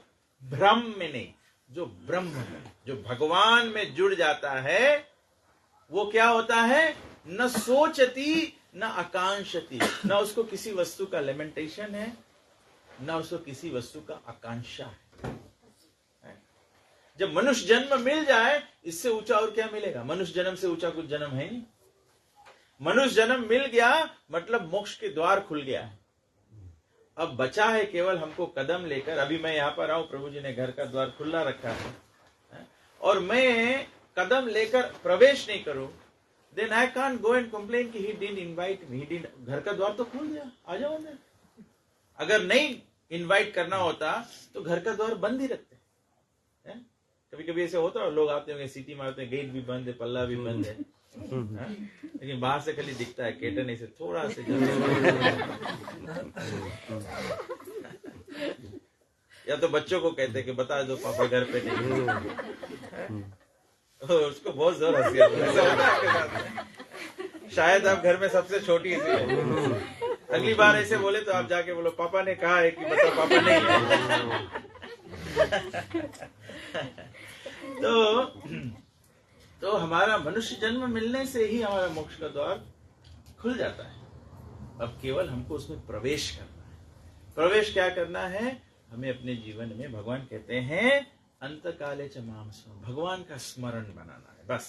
भ्रम में नहीं, जो ब्रह्म में, जो भगवान में जुड़ जाता है, वो क्या होता है? न सोचती न आकांक्षती। न उसको किसी वस्तु का लेमेंटेशन है, न उसको किसी वस्तु का आकांक्षा है। जब मनुष्य जन्म मिल जाए, इससे ऊंचा और क्या मिलेगा? मनुष्य जन्म से ऊंचा कुछ जन्म है नहीं। मनुष्य जन्म मिल गया मतलब मोक्ष के द्वार खुल गया है। अब बचा है केवल हमको कदम लेकर, अभी मैं यहां पर आऊं, प्रभु जी ने घर का द्वार खुला रखा है, और मैं कदम लेकर प्रवेश नहीं करूं, then I can't go and complain कि he didn't invite me, he didn't, घर का द्वार तो खोल दिया, आ जाओ अंदर। अगर नहीं इनवाइट करना होता तो घर का द्वार बंद ही रखते हैं। कभी कभी ऐसे होता है, लोग आते होंगे, सीटी मारते हैं, गेट भी बंद है, पल्ला भी बंद है, लेकिन बाहर से खाली दिखता है केटन ऐसे थोड़ा से या तो बच्चों को कहते हैं कि बता दो पापा घर पे नहीं है। उसको बहुत जोर हंसी आती है। ऐसा होता है आपके साथ? शायद आप घर में सबसे छोटी सी, अगली बार ऐसे बोले तो आप जाके बोलो पापा ने कहा है कि बता पापा नहीं है। तो हमारा मनुष्य जन्म मिलने से ही हमारा मोक्ष का द्वार खुल जाता है। अब केवल हमको उसमें प्रवेश करना है। प्रवेश क्या करना है? हमें अपने जीवन में, भगवान कहते हैं अंतकाले च माम स्मरण, भगवान का स्मरण बनाना है। बस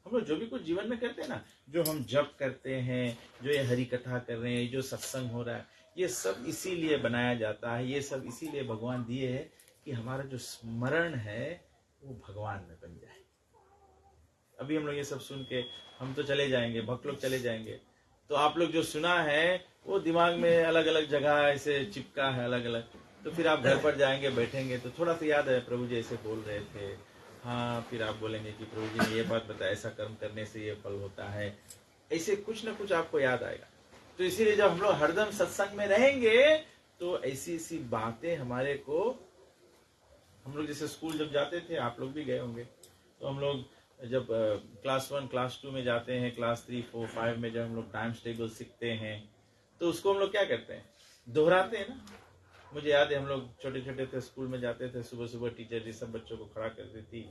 हम लोग जो भी कुछ जीवन में करते हैं ना, जो हम जप करते हैं, जो ये हरि कथा कर रहे हैं, जो सत्संग हो रहा है, ये सब इसीलिए बनाया जाता है, ये सब इसीलिए भगवान दिए है कि हमारा जो स्मरण है वो भगवान में बन जाए। अभी हम लोग ये सब सुन के हम तो चले जाएंगे, भक्त लोग चले जाएंगे, तो आप लोग जो सुना है वो दिमाग में अलग अलग जगह ऐसे चिपका है अलग अलग। तो फिर आप घर पर जाएंगे, बैठेंगे तो थोड़ा सा याद है प्रभु जी ऐसे बोल रहे थे, हाँ, फिर आप बोलेंगे कि प्रभु जी ने ये बात बताया, ऐसा कर्म करने से ये फल होता है, ऐसे कुछ ना कुछ आपको याद आएगा। तो इसीलिए जब हम लोग हरदम सत्संग में रहेंगे तो ऐसी ऐसी बातें हमारे को, हम लोग जैसे स्कूल जब जाते थे, आप लोग भी गए होंगे, तो हम लोग जब क्लास 1 क्लास 2 में जाते हैं, क्लास 3 4 5 में जब हम लोग टाइम्स टेबल सीखते हैं तो उसको हम लोग क्या करते हैं, दोहराते हैं ना। मुझे याद है हम लोग छोटे छोटे थे, स्कूल में जाते थे, सुबह सुबह टीचर जी सब बच्चों को खड़ा करती थी,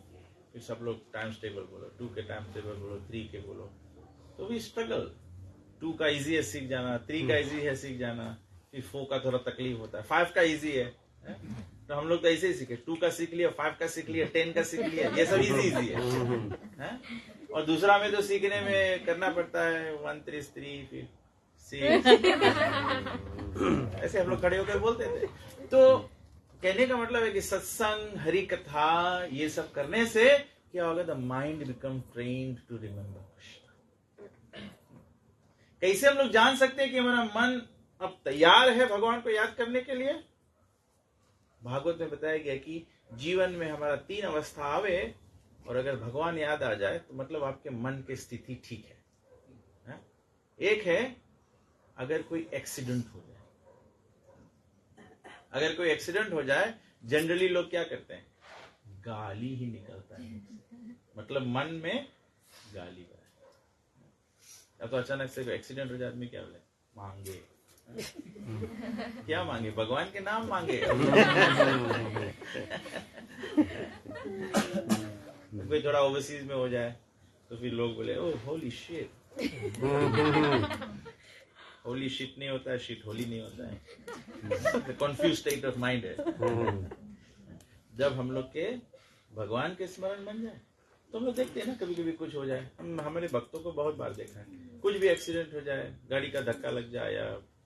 फिर सब लोग टाइम्स टेबल बोलो, 2 के टाइम्स टेबल बोलो, 3 के बोलो। तो भी स्ट्रगल, 2 का इजी है सीख जाना, 3 का इजी है सीख जाना, फिर 4 का थोड़ा तकलीफ होता है, 5 का इजी है। तो हम लोग तो ऐसे ही सीखे, 2 का सीख लिया, 5 का सीख लिया, 10 का सीख लिया, ये सब इजी है। और दूसरा में तो सीखने में करना पड़ता है 1 3 3 फिर 6 ऐसे हम लोग खड़े होकर बोलते थे। तो कहने का मतलब है कि सत्संग, हरि कथा, ये सब करने से क्या होगा, the mind become trained to remember Krishna. कैसे हम लोग जान सकते हैं कि हमारा मन अब तैयार है भगवान को याद करने के लिए? भागवत में बताया गया कि जीवन में हमारा 3 अवस्था आवे और अगर भगवान याद आ जाए तो मतलब आपके मन की स्थिति ठीक है। एक है अगर कोई एक्सीडेंट हो जाए, अगर कोई एक्सीडेंट हो जाए जनरली लोग क्या करते हैं, गाली ही निकलता है, मतलब मन में गाली है। या तो अचानक से एक्सीडेंट हो जाए, आदमी क्या बोले, मांगे क्या मांगे, भगवान के नाम मांगे। कोई थोड़ा ओवरसीज में हो जाए तो फिर लोग बोले ओ होली शिट। होली शिट नहीं होता है, शिट होली नहीं होता है, कंफ्यूज स्टेट ऑफ माइंड है। जब हम लोग के भगवान के स्मरण बन जाए तो हम लोग देखते हैं ना, कभी कभी कुछ हो जाए, हम हमारे भक्तों को बहुत बार देखा है, कुछ भी एक्सीडेंट हो जाए, गाड़ी का धक्का लग जाए या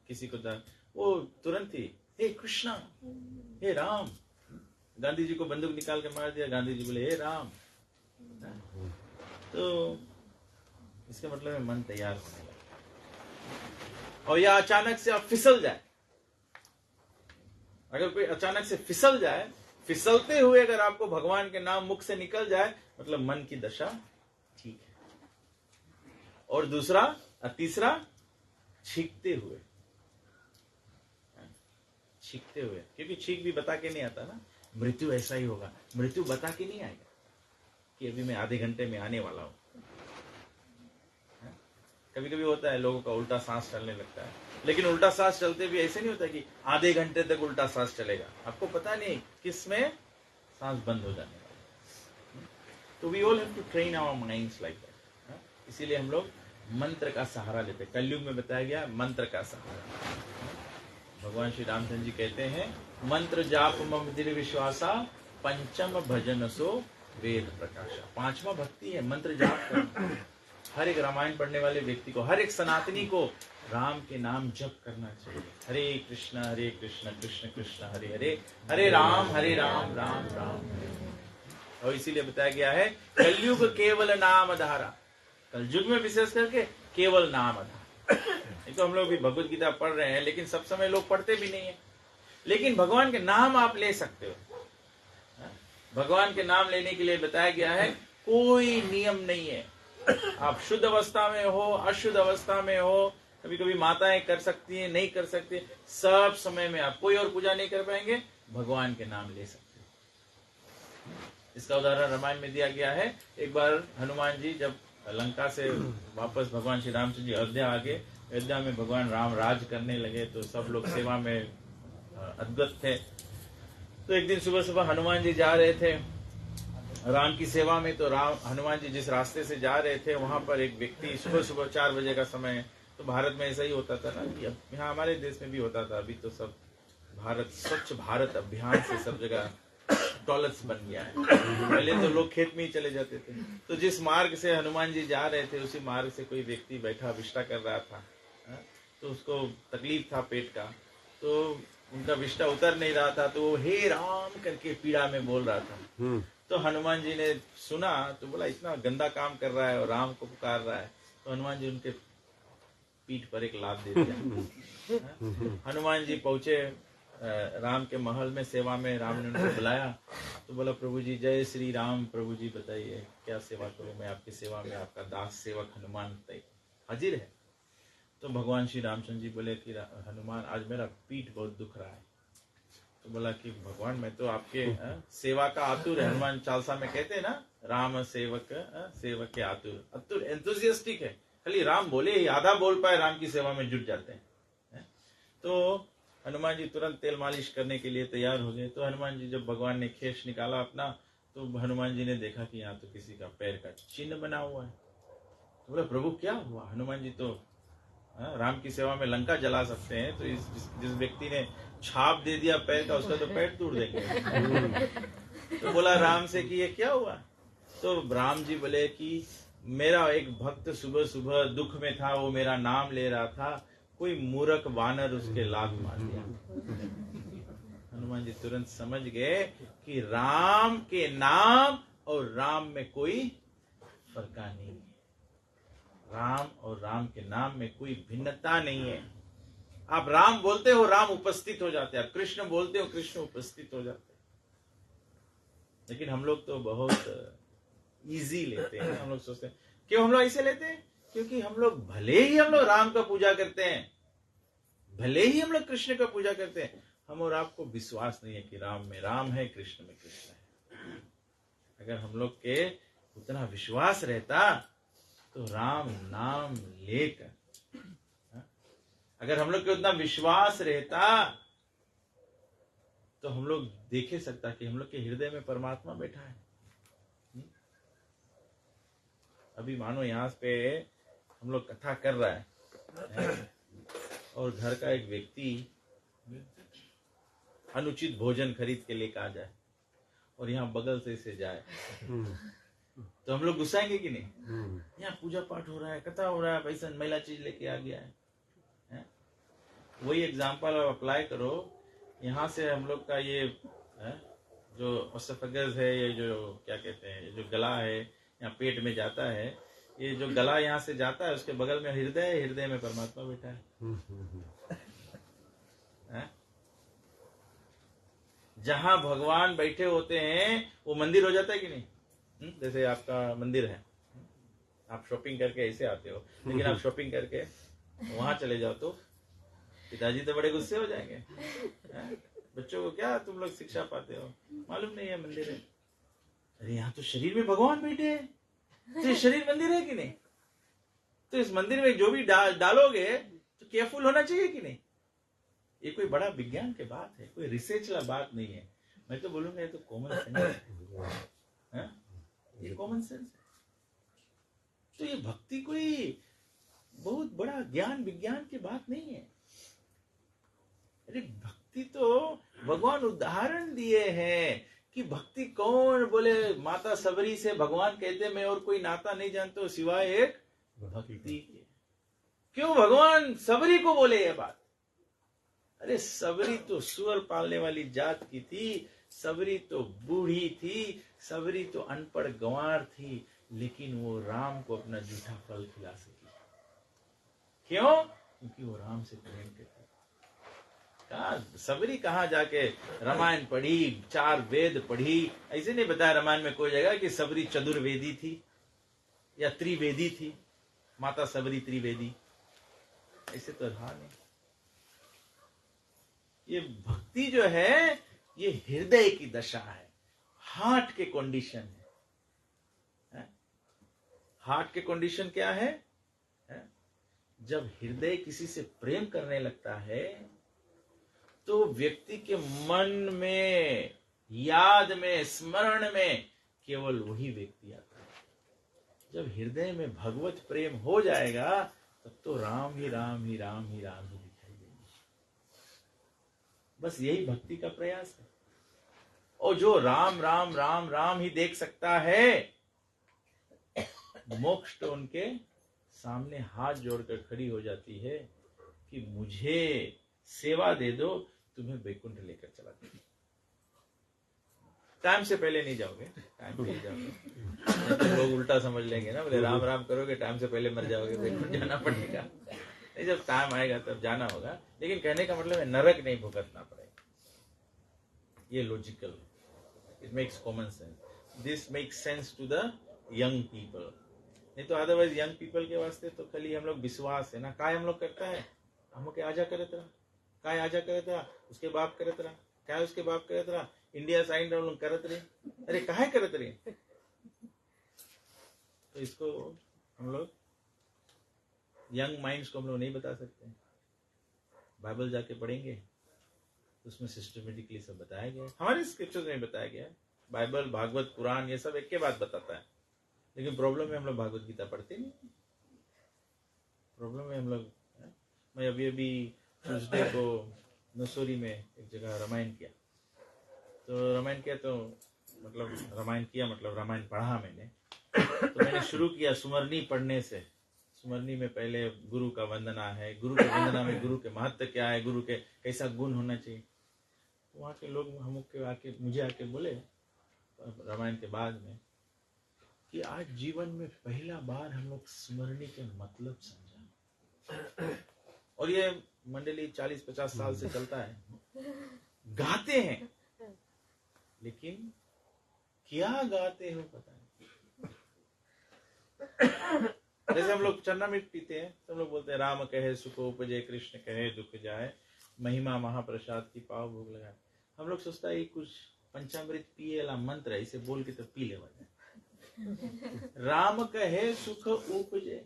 किसी को वो तुरंत ही हे कृष्णा, हे राम, गांधी जी को बंदूक निकाल के मार दिया, गांधी जी बोले हे राम। तो इसका मतलब है मन तैयार होने लगा। और या अचानक से आप फिसल जाए, अगर कोई अचानक से फिसल जाए, फिसलते हुए अगर आपको भगवान के नाम मुख से निकल जाए, मतलब मन की दशा ठीक है। और दूसरा तीसरा, छींकते हुए, छींकते हुए, क्योंकि छींक भी बता के नहीं आता ना, मृत्यु ऐसा ही होगा, मृत्यु बता के नहीं आएगा कि अभी मैं आधे घंटे में आने वाला हूं। कभी कभी होता है लोगों का उल्टा सांस चलने लगता है, लेकिन उल्टा सांस चलते भी ऐसे नहीं होता कि आधे घंटे तक उल्टा सांस चलेगा, आपको पता नहीं किस में सांस बंद हो जाने वाला। तो we all have to train our minds like that. इसीलिए हम लोग मंत्र का सहारा लेते, कलयुग में बताया गया मंत्र का सहारा। भगवान श्री रामचंद्र जी कहते हैं, मंत्र जाप मम दृढ़ विश्वासा, पंचम भजन सो वेद प्रकाशा। 5वां भक्ति है मंत्र जाप करना। हर एक रामायण पढ़ने वाले व्यक्ति को, हर एक सनातनी को राम के नाम जप करना चाहिए। हरे कृष्ण कृष्ण कृष्ण हरे हरे, हरे राम राम राम हरे। और इसीलिए बताया गया है कलयुग केवल नाम आधारा, कलयुग में विशेष करके केवल नाम आधार। एक तो हम लोग भी भगवत गीता पढ़ रहे हैं, लेकिन सब समय लोग पढ़ते भी नहीं है। लेकिन भगवान के नाम आप ले सकते हो। भगवान के नाम लेने के लिए बताया गया है कोई नियम नहीं है। आप शुद्ध अवस्था में हो, अशुद्ध अवस्था में हो, कभी कभी माताएं कर सकती हैं, नहीं कर सकती, सब समय में आप कोई और पूजा नहीं कर पाएंगे, भगवान के नाम ले सकते हैं। इसका उदाहरण रामायण में दिया गया है। एक बार हनुमान जी जब लंका से वापस भगवान श्री रामचंद्र जी अयोध्या आ गए, अयोध्या में भगवान राम राज करने लगे, तो सब लोग सेवा में अद्भुत थे। तो एक दिन सुबह सुबह हनुमान जी जा रहे थे राम की सेवा में। तो हनुमान जी जिस रास्ते से जा रहे थे, वहां पर एक व्यक्ति, सुबह सुबह 4 बजे का समय, तो भारत में ऐसा ही होता था ना, कि यहाँ हमारे देश में भी होता था। अभी तो सब भारत स्वच्छ भारत अभियान से सब जगह टॉयलेट्स बन गया है। पहले तो लोग खेत में ही चले जाते थे। तो जिस मार्ग से हनुमान जी जा रहे थे, उसी मार्ग से कोई व्यक्ति बैठा विष्टा कर रहा था। तो उसको तकलीफ था पेट का, तो उनका विष्टा उतर नहीं रहा था, तो वो हे राम करके पीड़ा में बोल रहा था। तो हनुमान जी ने सुना, तो बोला इतना गंदा काम कर रहा है और राम को पुकार रहा है। तो हनुमान जी उनके पीठ पर एक लात दे दिया। हनुमान जी पहुंचे राम के महल में सेवा में। राम ने उनको बुलाया, तो बोला प्रभु जी जय श्री राम, प्रभु जी बताइए क्या सेवा करूं, मैं आपकी सेवा में आपका दास सेवक हनुमान हाजिर है। तो भगवान श्री रामचंद्र जी बोले कि हनुमान आज मेरा पीठ बहुत दुख रहा है। तो बोला कि भगवान मैं तो आपके सेवा का आतुर है। हनुमान चालीसा में कहते हैं ना, राम सेवक सेवक के आतुर, आतुर एंथुसियास्टिक है। खाली राम बोले, आधा बोल पाए, राम की सेवा में जुट जाते हैं। तो हनुमान जी तुरंत तेल मालिश करने के लिए तैयार हो गए। तो हनुमान जी जब भगवान ने खेश निकाला अपना, तो हनुमान जी ने देखा कि यहाँ तो किसी का पैर का चिन्ह बना हुआ है। तो बोला प्रभु क्या हुआ? हनुमान जी तो राम की सेवा में लंका जला सकते हैं, तो जिस व्यक्ति ने छाप दे दिया पैर का, उसका तो पैर तोड़ देंगे। तो बोला राम से कि ये क्या हुआ? तो राम जी बोले कि मेरा एक भक्त सुबह सुबह दुख में था, वो मेरा नाम ले रहा था, कोई मूर्ख वानर उसके लात मार दिया। हनुमान जी तुरंत समझ गए कि राम के नाम और राम में कोई फर्क नहीं है। राम और राम के नाम में कोई भिन्नता नहीं है। आप राम बोलते हो, राम उपस्थित हो जाते हैं। आप कृष्ण बोलते हो, कृष्ण उपस्थित हो जाते हैं। लेकिन हम लोग तो बहुत इजी लेते हैं। हम लोग सोचते हैं, क्यों हम लोग ऐसे लेते हैं? क्योंकि हम लोग भले ही हम लोग राम का पूजा करते हैं, भले ही हम लोग कृष्ण का पूजा करते हैं, हम और आपको विश्वास नहीं है कि राम में राम है, कृष्ण में कृष्ण है। अगर हम लोग के उतना विश्वास रहता तो राम नाम लेकर, अगर हम लोग के उतना विश्वास रहता तो हम लोग देखे सकता कि हम लोग के हृदय में परमात्मा बैठा है। अभी मानो यहाँ पे हम लोग कथा कर रहा है और घर का एक व्यक्ति अनुचित भोजन खरीद के लेकर आ जाए और यहाँ बगल से इसे जाए, तो हम लोग गुस्साएंगे कि नहीं? यहाँ पूजा पाठ हो रहा है, कथा हो रहा है, पैसा महिला चीज लेके आ गया है। वही एग्जाम्पल आप अप्लाई करो। यहाँ से हम लोग का ये जो ऑसोफेगस है, ये जो क्या कहते हैं, ये जो गला है, यहाँ पेट में जाता है, ये जो गला यहाँ से जाता है, उसके बगल में हृदय है, हृदय में परमात्मा बैठा है। जहां भगवान बैठे होते हैं वो मंदिर हो जाता है कि नहीं? जैसे आपका मंदिर है, आप शॉपिंग करके ऐसे आते हो, लेकिन आप शॉपिंग करके वहां चले जाओ तो पिताजी तो बड़े गुस्से हो जाएंगे। बच्चों को क्या तुम लोग शिक्षा पाते हो, मालूम नहीं है मंदिर है। अरे यहाँ तो शरीर में भगवान बैठे हैं, तो ये शरीर मंदिर है कि नहीं? तो इस मंदिर में जो भी डालोगे तो केयरफुल होना चाहिए कि नहीं? ये कोई बड़ा विज्ञान की बात है, कोई रिसर्च वाला बात नहीं है। मैं तो बोलूंगा ये तो कॉमन सेंस है, ये कॉमन सेंस है। तो ये भक्ति कोई बहुत बड़ा ज्ञान विज्ञान की बात नहीं है। अरे भक्ति तो भगवान उदाहरण दिए हैं कि भक्ति कौन, बोले माता सबरी से भगवान कहते मैं और कोई नाता नहीं जानता सिवाय एक भक्ति के। क्यों भगवान सबरी को बोले ये बात? अरे सबरी तो सुअर पालने वाली जात की थी, सबरी तो बूढ़ी थी, सबरी तो अनपढ़ गंवार थी, लेकिन वो राम को अपना जूठा फल खिला सकी। क्यों? क्योंकि वो राम से प्रेम करती। सबरी कहाँ जाके रामायण पढ़ी, 4 वेद पढ़ी, ऐसे नहीं बताया रामायण में कोई जगह कि सबरी चतुर्वेदी थी या त्रिवेदी थी, माता सबरी त्रिवेदी, ऐसे तो रहा नहीं। ये भक्ति जो है ये हृदय की दशा है, हार्ट के कंडीशन है। हार्ट के कंडीशन क्या है? जब हृदय किसी से प्रेम करने लगता है तो व्यक्ति के मन में, याद में, स्मरण में केवल वही व्यक्ति आता है। जब हृदय में भगवत प्रेम हो जाएगा तब तो राम ही राम ही राम ही राम ही दिखाई देंगे। बस यही भक्ति का प्रयास है। और जो राम राम राम राम ही देख सकता है, मोक्ष तो उनके सामने हाथ जोड़कर खड़ी हो जाती है कि मुझे सेवा दे दो, तुम्हें वैकुंठ लेकर चला दूंगी। टाइम से पहले नहीं जाओगे, टाइम पे ही जाओगे। तो लोग उल्टा समझ लेंगे ना, बोले राम राम करोगे टाइम से पहले मर जाओगे, वैकुंठ जाना पड़ेगा। नहीं, जब टाइम आएगा तब जाना होगा, लेकिन कहने का मतलब है नरक नहीं भुगतना पड़ेगा। ये logical, it makes common sense. This makes sense to the young people. नहीं तो अदरवाइज यंग पीपल के वास्ते तो खाली हम लोग विश्वास है ना, काय हम लोग करता है, हम लोग आजा करत रहा, काय आजा करत रहा, उसके बाप करत रहा, क्या उसके बाप करत रहा, इंडिया साइन डाउन करत रहे, अरे काहे करत रहे। तो इसको हम लोग यंग माइंड्स को हम लोग नहीं बता सकते। बाइबल जाके पढ़ेंगे उसमें सिस्टमेटिकली सब बताया गया है, हमारे स्क्रिप्चर्स में बताया गया है। बाइबल, भागवत, पुराण ये सब एक के बाद बताता है, लेकिन प्रॉब्लम है हम लोग भागवत गीता पढ़ते नहीं। प्रॉब्लम है हम लोग, मैं अभी ट्यूसडे को मसूरी में एक जगह रामायण किया, तो रामायण किया तो मतलब रामायण किया मतलब रामायण पढ़ा मैंने। तो मैंने शुरू किया सुमरनी पढ़ने से। सुमरनी में पहले गुरु का वंदना है, गुरु के वंदना में गुरु के महत्व क्या है, गुरु के कैसा गुण होना चाहिए। वहाँ के लोग मुझे आके बोले रामायण के बाद में कि आज जीवन में पहला बार हम लोग स्मरणी के मतलब समझा। और ये मंडली 40-50 साल से चलता है, गाते हैं लेकिन क्या गाते हो पता नहीं। जैसे हम लोग चन्नामृत पीते हैं तो हम लोग बोलते हैं राम कहे सुख उपजे, कृष्ण कहे दुख जाए, महिमा महाप्रसाद की पाव भोग लगाए। हम लोग सोचता है कुछ पंचामृत पिए ला मंत्र है, इसे बोल के तो पी ले वाले। राम कहे सुख उपजे,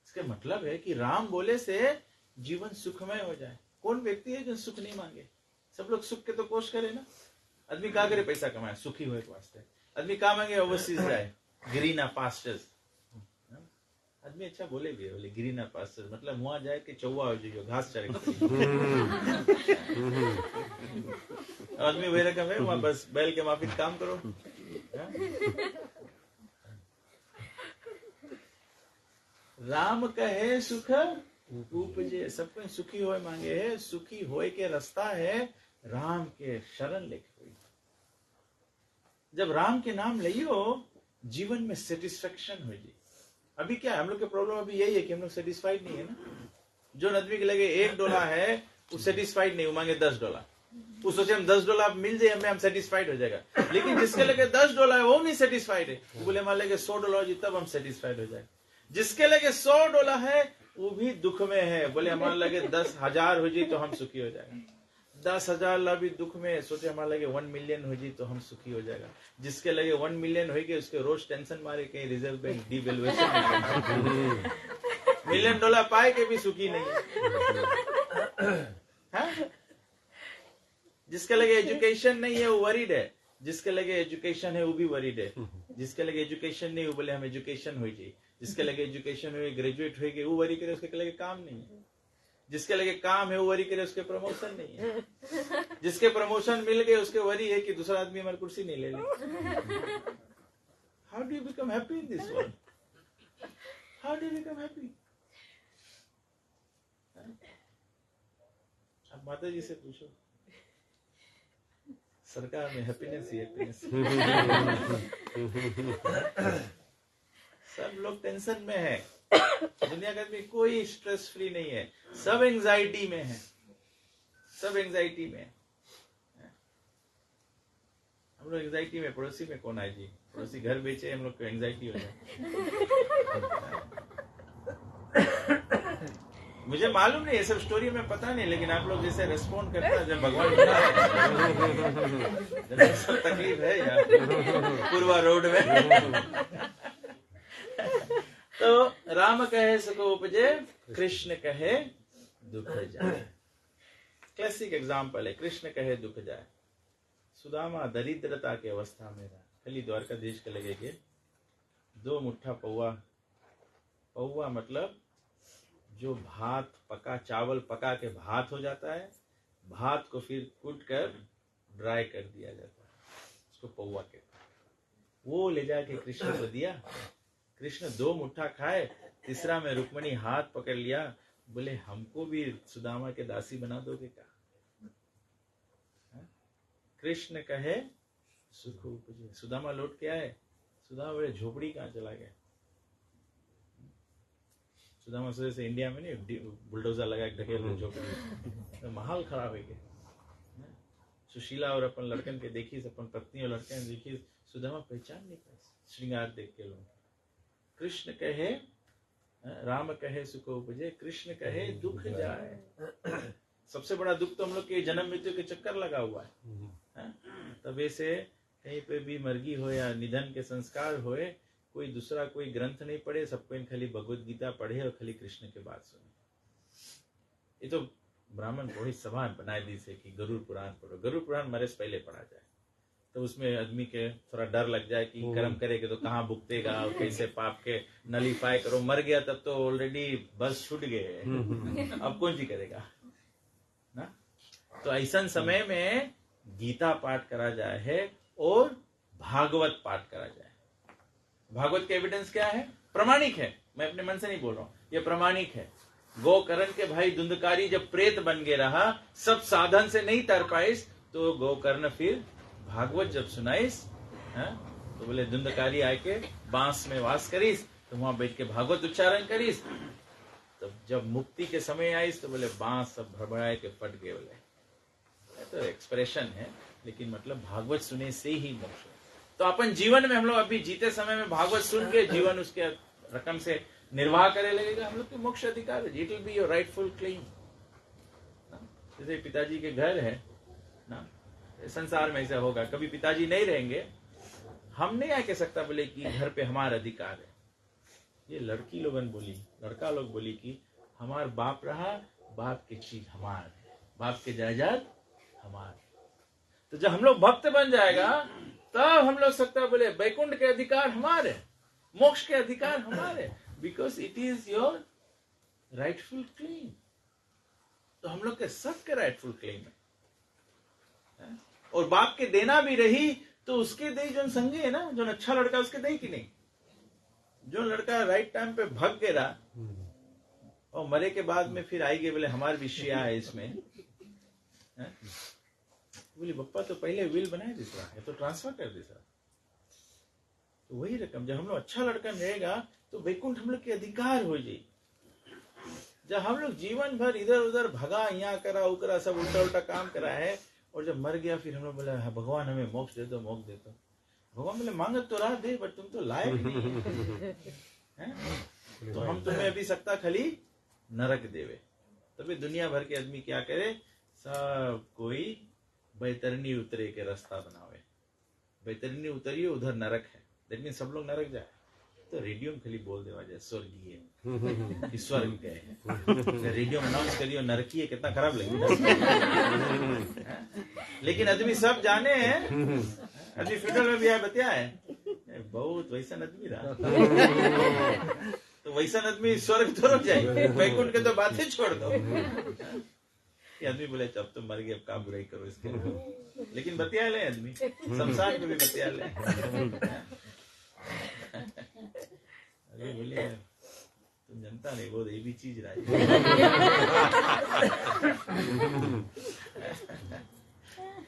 इसके मतलब है कि राम बोले से जीवन सुखमय हो जाए। कौन व्यक्ति है जो सुख नहीं मांगे? सब लोग सुख के तो कोशिश करे ना। आदमी क्या करे? पैसा कमाए, सुखी होए के वास्ते। आदमी क्या मांगे? ओवरसीज जाए, ग्रीना पास्टर्स। आदमी अच्छा बोले भी, बोले ग्रीना पास्टर्स मतलब वहां जाए कि चौवा हो जाइए, घास चरे। आदमी वही रकम है, वहां बस बैल के माफिक काम करो। राम कहे सुख उपजे, सबको सुखी होए मांगे है। सुखी होए के रास्ता है राम के शरण लेके हुई। जब राम के नाम लियो जीवन में सेटिस्फेक्शन हो जाए। अभी क्या है हम लोग के प्रॉब्लम अभी यही है कि हम लोग सेटिस्फाइड नहीं है ना। जो आदमी के लगे $1 है वो सेटिस्फाइड नहीं, वो मांगे $10। वो सोचे हम $10 मिल जाए हमें, हम सेटिस्फाइड हो जाएगा। लेकिन जिसके लगे $10 है वो नहीं सेटिस्फाइड है, वो बोले हमारे लगे $100 हो तब हम सेटिस्फाइड हो जाए। जिसके लगे $100 है वो भी दुख में है, बोले हमारे लगे 10,000 हो जाए तो हम सुखी हो जाएगा। 10,000 भी दुख में, सोचे हमारे लगे 1 मिलियन हो जाए तो हम सुखी हो जाएगा। जिसके लगे 1 मिलियन हो गए उसके रोज टेंशन मारे कहीं रिजर्व बैंक डिवेल्युएशन $1 मिलियन पाए के भी सुखी नहीं है। जिसके लगे एजुकेशन नहीं है वो वरीड है, जिसके लगे एजुकेशन है वो भी वरीड है। जिसके लगे एजुकेशन नहीं वो बोले हम एजुकेशन हो जाए, जिसके लगे एजुकेशन हुए ग्रेजुएट हुए वो वरी करे उसके लगे काम नहीं है। जिसके लगे काम है वो वरी करे उसके प्रमोशन नहीं है। जिसके प्रमोशन मिल गए उसके वरी है कि दूसरा आदमी हमारी कुर्सी नहीं ले ले। How do you become happy in this world? How do you become happy? आप माता जी से पूछो, सरकार में हैप्पीनेस ही हैप्पीनेस। सब लोग टेंशन में है, दुनिया का भी कोई स्ट्रेस फ्री नहीं है, सब एंजाइटी में है, सब एंजाइटी में है। हम लोग एंजाइटी में, पड़ोसी में कौन आए जी? पड़ोसी घर बेचे, हम लोग को एंजाइटी हो जाए। मुझे मालूम नहीं, ये सब स्टोरी में पता नहीं, लेकिन आप लोग जैसे रेस्पॉन्ड करता है जब भगवान जब सब तकलीफ है यार पूर्वा रोड में। तो राम कहे सुख उपजे, कृष्ण कहे दुख जाए। क्लासिक एग्जाम्पल है, कृष्ण कहे दुख जाए। सुदामा दरिद्रता की अवस्था में रहा, खाली द्वारकाधीश के लगेगे 2 मुट्ठा पौवा। पौवा मतलब जो भात पका, चावल पका के भात हो जाता है, भात को फिर कूट कर ड्राई कर दिया जाता है, उसको पौवा कहते हैं। वो ले जाके कृष्ण को दिया। कृष्ण 2 मुट्ठा खाए, तीसरा में रुक्मिणी हाथ पकड़ लिया, बोले हमको भी सुदामा के दासी बना दोगे क्या? कृष्ण कहे सुख उपजे। सुदामा लौट के आए, सुदामा बोले झोपड़ी कहाँ चला गया? सुदामा सोचे से इंडिया में नहीं बुलडोजर लगा के ढकेल झोपड़ी, तो माहौल खराब हो गया। सुशीला और अपन लड़कन के देखी, अपन पत्नी और लड़कन देखी, सुदामा पहचान नहीं पाए श्रृंगार देख के लोग। कृष्ण कहे, राम कहे सुख उपजे, कृष्ण कहे दुख जाए। सबसे बड़ा दुख तो हम लोग के जन्म मृत्यु के चक्कर लगा हुआ है। तबे से कहीं पे भी मर्गी हो या निधन के संस्कार होए, कोई दूसरा कोई ग्रंथ नहीं पढ़े, सबको खाली भगवत गीता पढ़े और खाली कृष्ण के बात सुने। ये तो ब्राह्मण को ही सभा बनाए दी से कि गरुड़ पुराण पढ़ो। गरुड़ पुराण मरे से पहले पढ़ा जाए, तो उसमें आदमी के थोड़ा डर लग जाए कि कर्म करेगा तो कहाँ भुगतेगा और कैसे पाप के नलीफाई करो। मर गया तब तो ऑलरेडी बस छूट गए, अब कौन सी करेगा ना। तो ऐसा समय में गीता पाठ करा जाए है और भागवत पाठ करा जाए। भागवत के एविडेंस क्या है? प्रमाणिक है, मैं अपने मन से नहीं बोल रहा हूं, ये प्रमाणिक है। गोकर्ण के भाई धुंधकारी जब प्रेत बन के रहा, सब साधन से नहीं तर पाइस, तो गोकर्ण फिर भागवत जब सुनाइस, तो बोले धुंधकारी आके बांस में वास करीस, तो वहां बैठ के भागवत उच्चारण करीस। तो जब मुक्ति के समय आईस, तो बोले बांस सब भड़बड़ाए के फट गए। बोले तो एक्सप्रेशन है, लेकिन मतलब भागवत सुने से ही मोक्ष। तो अपन जीवन में हम लोग अभी जीते समय में भागवत सुन के जीवन उसके रकम से निर्वाह करे लगेगा, हम लोग के मोक्ष अधिकार है। It will be your rightful claim. जैसे पिताजी के घर है ना, संसार में ऐसा होगा, कभी पिताजी नहीं रहेंगे, हम नहीं कह सकता बोले कि घर पे हमारा अधिकार है। ये लड़की लोगन बोली, लड़का लोग बोली कि हमार बाप रहा, बाप की चीज हमार है, बाप के जायदाद हमार। तो जब हम लोग भक्त बन जाएगा, तब हम लोग सकता बोले वैकुंठ के अधिकार हमारे, मोक्ष के अधिकार हमारे, because it is your rightful claim. तो हम लोग के सबके राइटफुल क्लेम है। और बाप के देना भी रही तो उसके दे जो संगे है ना, जो अच्छा लड़का उसके दे कि नहीं। जो लड़का राइट टाइम पे भग गया और मरे के बाद में फिर आएगी बोले हमारे भी शिया है इसमें, बोले बप्पा तो पहले विल बनाए दूसरा है तो ट्रांसफर कर दे सर। तो वही रकम जब हम लोग अच्छा लड़का रहेगा तो वैकुंठ हम लोग के अधिकार हो जाए। जब हम लोग जीवन भर इधर उधर भगा, यहाँ करा उकरा, सब उल्टा उल्टा काम करा है, और जब मर गया फिर हम लोग बोला भगवान हमें मोक्ष दे दो, मोक्ष दे दो। भगवान बोले मांगत तो रहा दे, बट तुम तो लायक नहीं है। तो हम तुम्हें अभी सकता खाली नरक देवे। तभी दुनिया भर के आदमी क्या करे, सब कोई बैतरनी उतरे के रास्ता बनावे। बैतरनी उतरिए उधर नरक है, दैट मीन सब लोग नरक जाए। तो रेडियो में खाली बोल देवा जाए स्वर्गीय स्वर्ग गए हैं, रेडियो में अनाउंस करियो नरकीय, कितना खराब लगेगा। लेकिन आदमी सब जाने हैं, आदमी फ्यूनरल में भी आया बतिया है बहुत वैसा आदमी रहा। तो वैसा आदमी स्वर्ग तो रुक जाए, वैकुंठ के तो बातें छोड़ दो। ये आदमी बोले अब तो मर गए, अब का बुराई करो इसके। लेकिन बतिया ले आदमी, शमशान में भी बतिया ले। अरे बोले तुम जनता नहीं, वो ये भी चीज रहा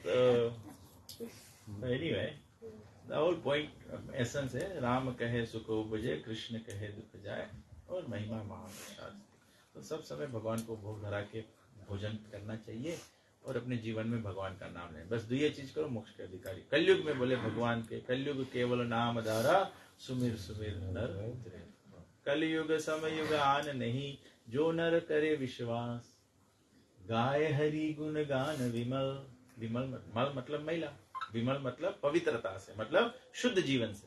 तो anyway the whole point essence है, राम कहे सुख उपजे, कृष्ण कहे दुख जाए, और महिमा महान। तो सब समय भगवान को भोग धरा के भोजन करना चाहिए और अपने जीवन में भगवान का नाम लें। बस 2 चीज करो, मोक्ष के अधिकारी। कलयुग में बोले भगवान के, कलयुग केवल नाम धारा, सुमिर सुमिर नर उतरे। कलयुग समयुग आन नहीं, जो नर करे विश्वास, गाय हरि गुण गान विमल। विमल मल मतलब महिला, विमल मतलब पवित्रता से, मतलब शुद्ध जीवन से।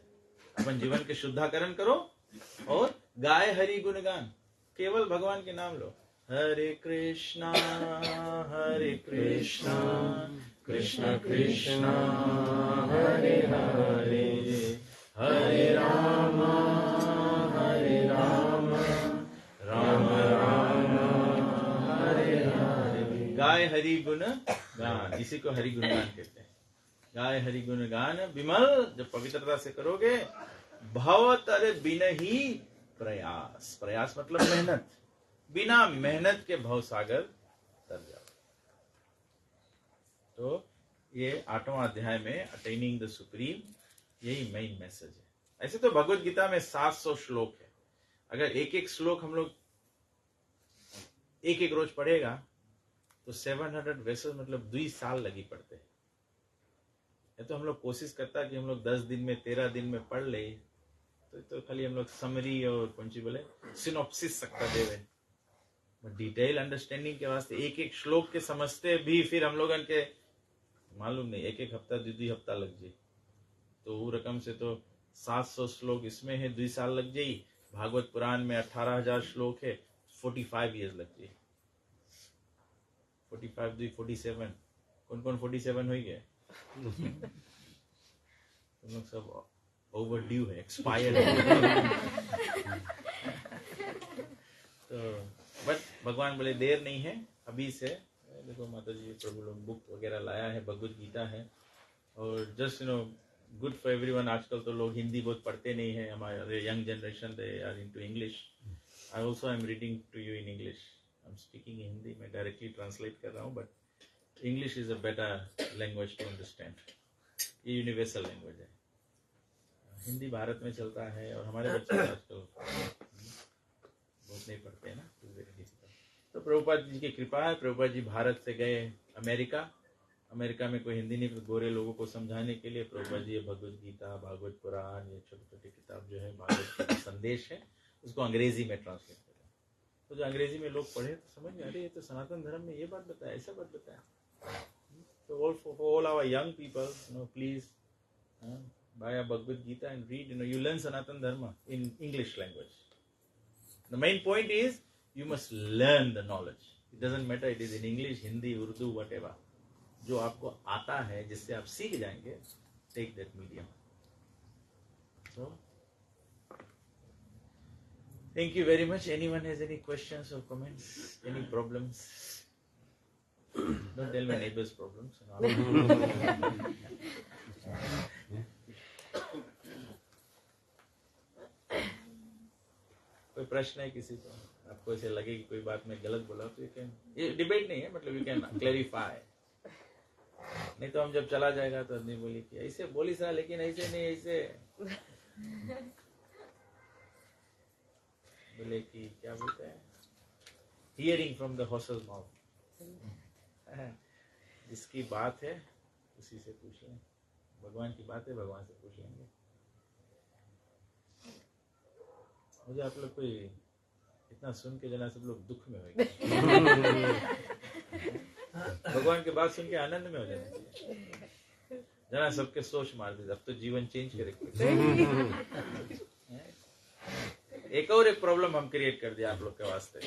अपन जीवन के शुद्धाकरण करो और गाय हरि गुण गान, केवल भगवान के नाम लो। हरे कृष्णा कृष्ण कृष्णा हरे हरे, हरे राम राम राम हरे हरे। गाय हरि गुण गान, इसी को हरि गुण गान कहते हैं। गाय हरि गुण गान विमल, जब पवित्रता से करोगे, भव तर बिन ही प्रयास। प्रयास मतलब मेहनत, बिना मेहनत के भव सागर तर जाओ। तो ये 8वां अध्याय में अटेनिंग द सुप्रीम, यही मेन मैसेज है। ऐसे तो भगवत गीता में 700 श्लोक है। अगर एक एक श्लोक हम लोग एक एक रोज पढ़ेगा तो 700 वर्सेस मतलब 2 साल लगी पढ़ते हैं। तो हम लोग कोशिश करता कि हम लोग 10 दिन में 13 दिन में पढ़ ले, तो खाली हम लोग समरी और कौन सी बोले सिनॉप्सिस सकता देवे। डिटेल अंडरस्टैंडिंग के वास्ते एक एक श्लोक के समझते भी फिर हम लोगन के मालूम नहीं, एक एक हफ्ता 2 हफ्ता लग जाए। तो वो रकम से तो 700 श्लोक इसमें है, 2 साल लग जाए। भागवत पुराण में 18,000 श्लोक है, 45 ईयर्स लग जाए। 45 2 47, कौन कौन 47 हो गए? तुम लोग सब ओवर ड्यू है, एक्सपायर्ड है। तो बट भगवान बोले देर नहीं है, अभी से। देखो माता जी प्रभु लोग बुक वगैरह लाया है, भगवत गीता है, और जस्ट गुड फॉर एवरीवन। आजकल तो लोग हिंदी बहुत पढ़ते नहीं है, हमारे young generation they are into English. I also I am reading to you in English, I am speaking Hindi, मैं डायरेक्टली ट्रांसलेट कर रहा हूँ, but English is a better language to understand. ये यूनिवर्सल लैंग्वेज है। हिंदी भारत में चलता है और हमारे बच्चे आजकल बहुत नहीं पढ़ते हैं ना, तो प्रभुपाद जी की कृपा है। प्रभुपाद जी भारत से गए अमेरिका में कोई हिंदी नहीं, गोरे लोगों को समझाने के लिए प्रभुपाद जी ये भगवत गीता, भागवत पुराण, ये छोटी छोटी किताब जो है भागवत के संदेश है, उसको अंग्रेजी में ट्रांसलेट करें। तो जो अंग्रेजी में लोग पढ़े तो समझ में, अरे ये तो सनातन धर्म में ये बात बताया, ऐसा बात बताया। तो all our young people, please buy a Bhagavad Gita and read. You learn Sanatan Dharma in English language. The main point is you must learn the knowledge. It doesn't matter it is in English, Hindi, Urdu, whatever. जो आपको आता है, जिससे आप सीख जाएंगे, take that medium. So, thank you very much. Anyone has any questions or comments? Any problems? Don't tell my neighbors' problems. कोई प्रश्न है किसी को? आपको ऐसे लगे कि कोई बात में गलत बोला तो ये डिबेट नहीं है, मतलब यू कैन क्लैरिफाई। नहीं तो हम जब चला जाएगा तो आदमी बोली कि ऐसे बोली सा, लेकिन ऐसे नहीं, ऐसे बोले कि क्या बोलते हैं, hearing from the horses mouth. जिसकी बात है उसी से पूछ लें, भगवान की बात है भगवान से पूछ लेंगे। मुझे आप लोग कोई इतना सुन के जना सब लोग दुख में हो गए। भगवान की बात सुन के आनंद में हो जाना चाहिए। जना सबके सोच मार दी, अब तो जीवन चेंज करे। एक और एक प्रॉब्लम हम क्रिएट कर दिया आप लोग के वास्ते।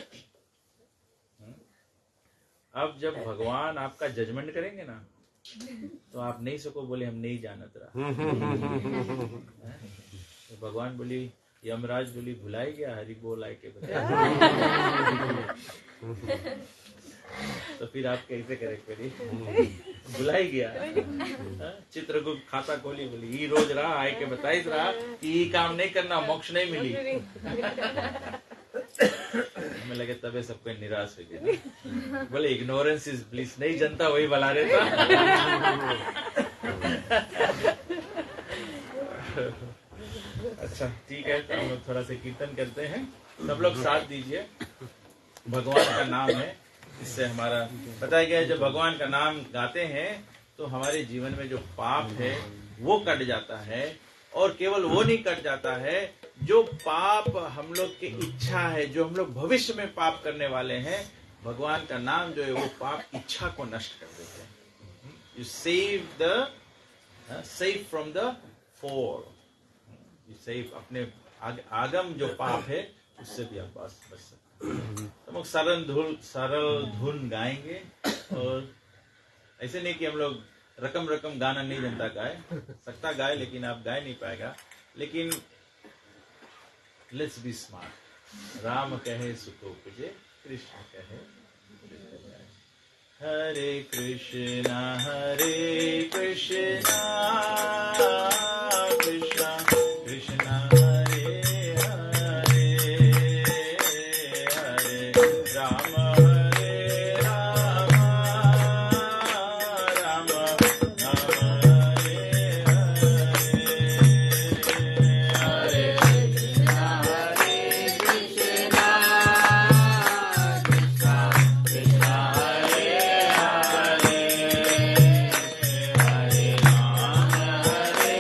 अब जब भगवान आपका जजमेंट करेंगे ना, तो आप नहीं सको बोले हम नहीं जानत रहा। तो भगवान बोली, यमराज बोली भुलाई गया, हरि बोल आए के बताया। तो फिर आप कैसे करे करी? भुलाई गया। चित्रगुप्त खाता खोली, बोली ये रोज रहा आए के बताइस रहा कि ये काम नहीं करना, मोक्ष नहीं मिली। हमें लगे तबे सबको निराश हो गया। बोले इग्नोरेंस इज ब्लिस, नहीं जनता वही बला रहता। अच्छा ठीक है, तो हम लोग थोड़ा सा कीर्तन करते हैं। सब लोग साथ दीजिए। भगवान का नाम है, इससे हमारा बताया गया है, जब भगवान का नाम गाते हैं तो हमारे जीवन में जो पाप है वो कट जाता है। और केवल वो नहीं कट जाता है, जो पाप हम लोग की इच्छा है, जो हम लोग भविष्य में पाप करने वाले हैं, भगवान का नाम जो है वो पाप इच्छा को नष्ट कर देते हैं। You save from the fall, you save अपने आगम जो पाप है उससे भी आप बच सकते हैं। तो हम लोग सरल धुन गाएंगे, और ऐसे नहीं कि हम लोग रकम रकम गाना नहीं जनता गाए सकता गाए, लेकिन आप गाए नहीं पाएगा। लेकिन लेट्स बी स्मार्ट। राम कहे सुतो उपजे, कृष्ण कहे कृष्ण गाए। हरे कृष्णा कृष्णा कृष्णा हरे हरे, हरे राम हरे राम, राम राम हरे हरे, हरे कृष्णा कृष्णा कृष्णा हरे हरे, हरे राम हरे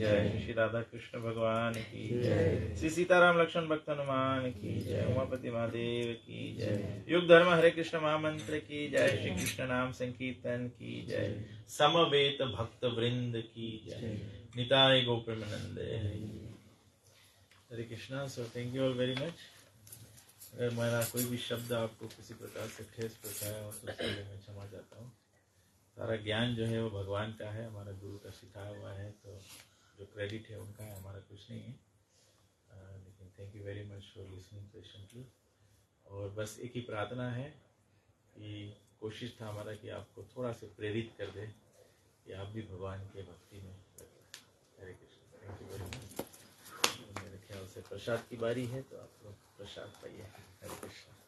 जय, श्री राधा कृष्ण भगवान की जय, श्री सीताराम लक्ष्मण भक्त हनुमान की जय, उमापति महादेव की जय, युग धर्म हरे कृष्ण महामंत्र की जय, श्री कृष्ण नाम संकीर्तन की जय, समवेत भक्त वृंद की जय, Nitai Gaur Premananda. Hare Krishna. So thank you all very much. अगर मेरा कोई भी शब्द आपको किसी प्रकार से ठेस पहुंचाया हो तो उसके लिए मैं क्षमा चाहता हूँ। सारा ज्ञान जो है वो भगवान का है, हमारा गुरु का सिखाया हुआ है, तो जो क्रेडिट है उनका है, हमारा कुछ नहीं है। लेकिन thank you very much for listening patiently. और बस एक ही प्रार्थना है कि कोशिश था हमारा कि आपको थोड़ा सा प्रेरित कर दे कि आप भी भगवान के भक्ति में लगे। Hare Krishna. Thank you very much. मेरे ख्याल से प्रसाद की बारी है, तो आप लोग प्रसाद पाइए। हरे कृष्ण।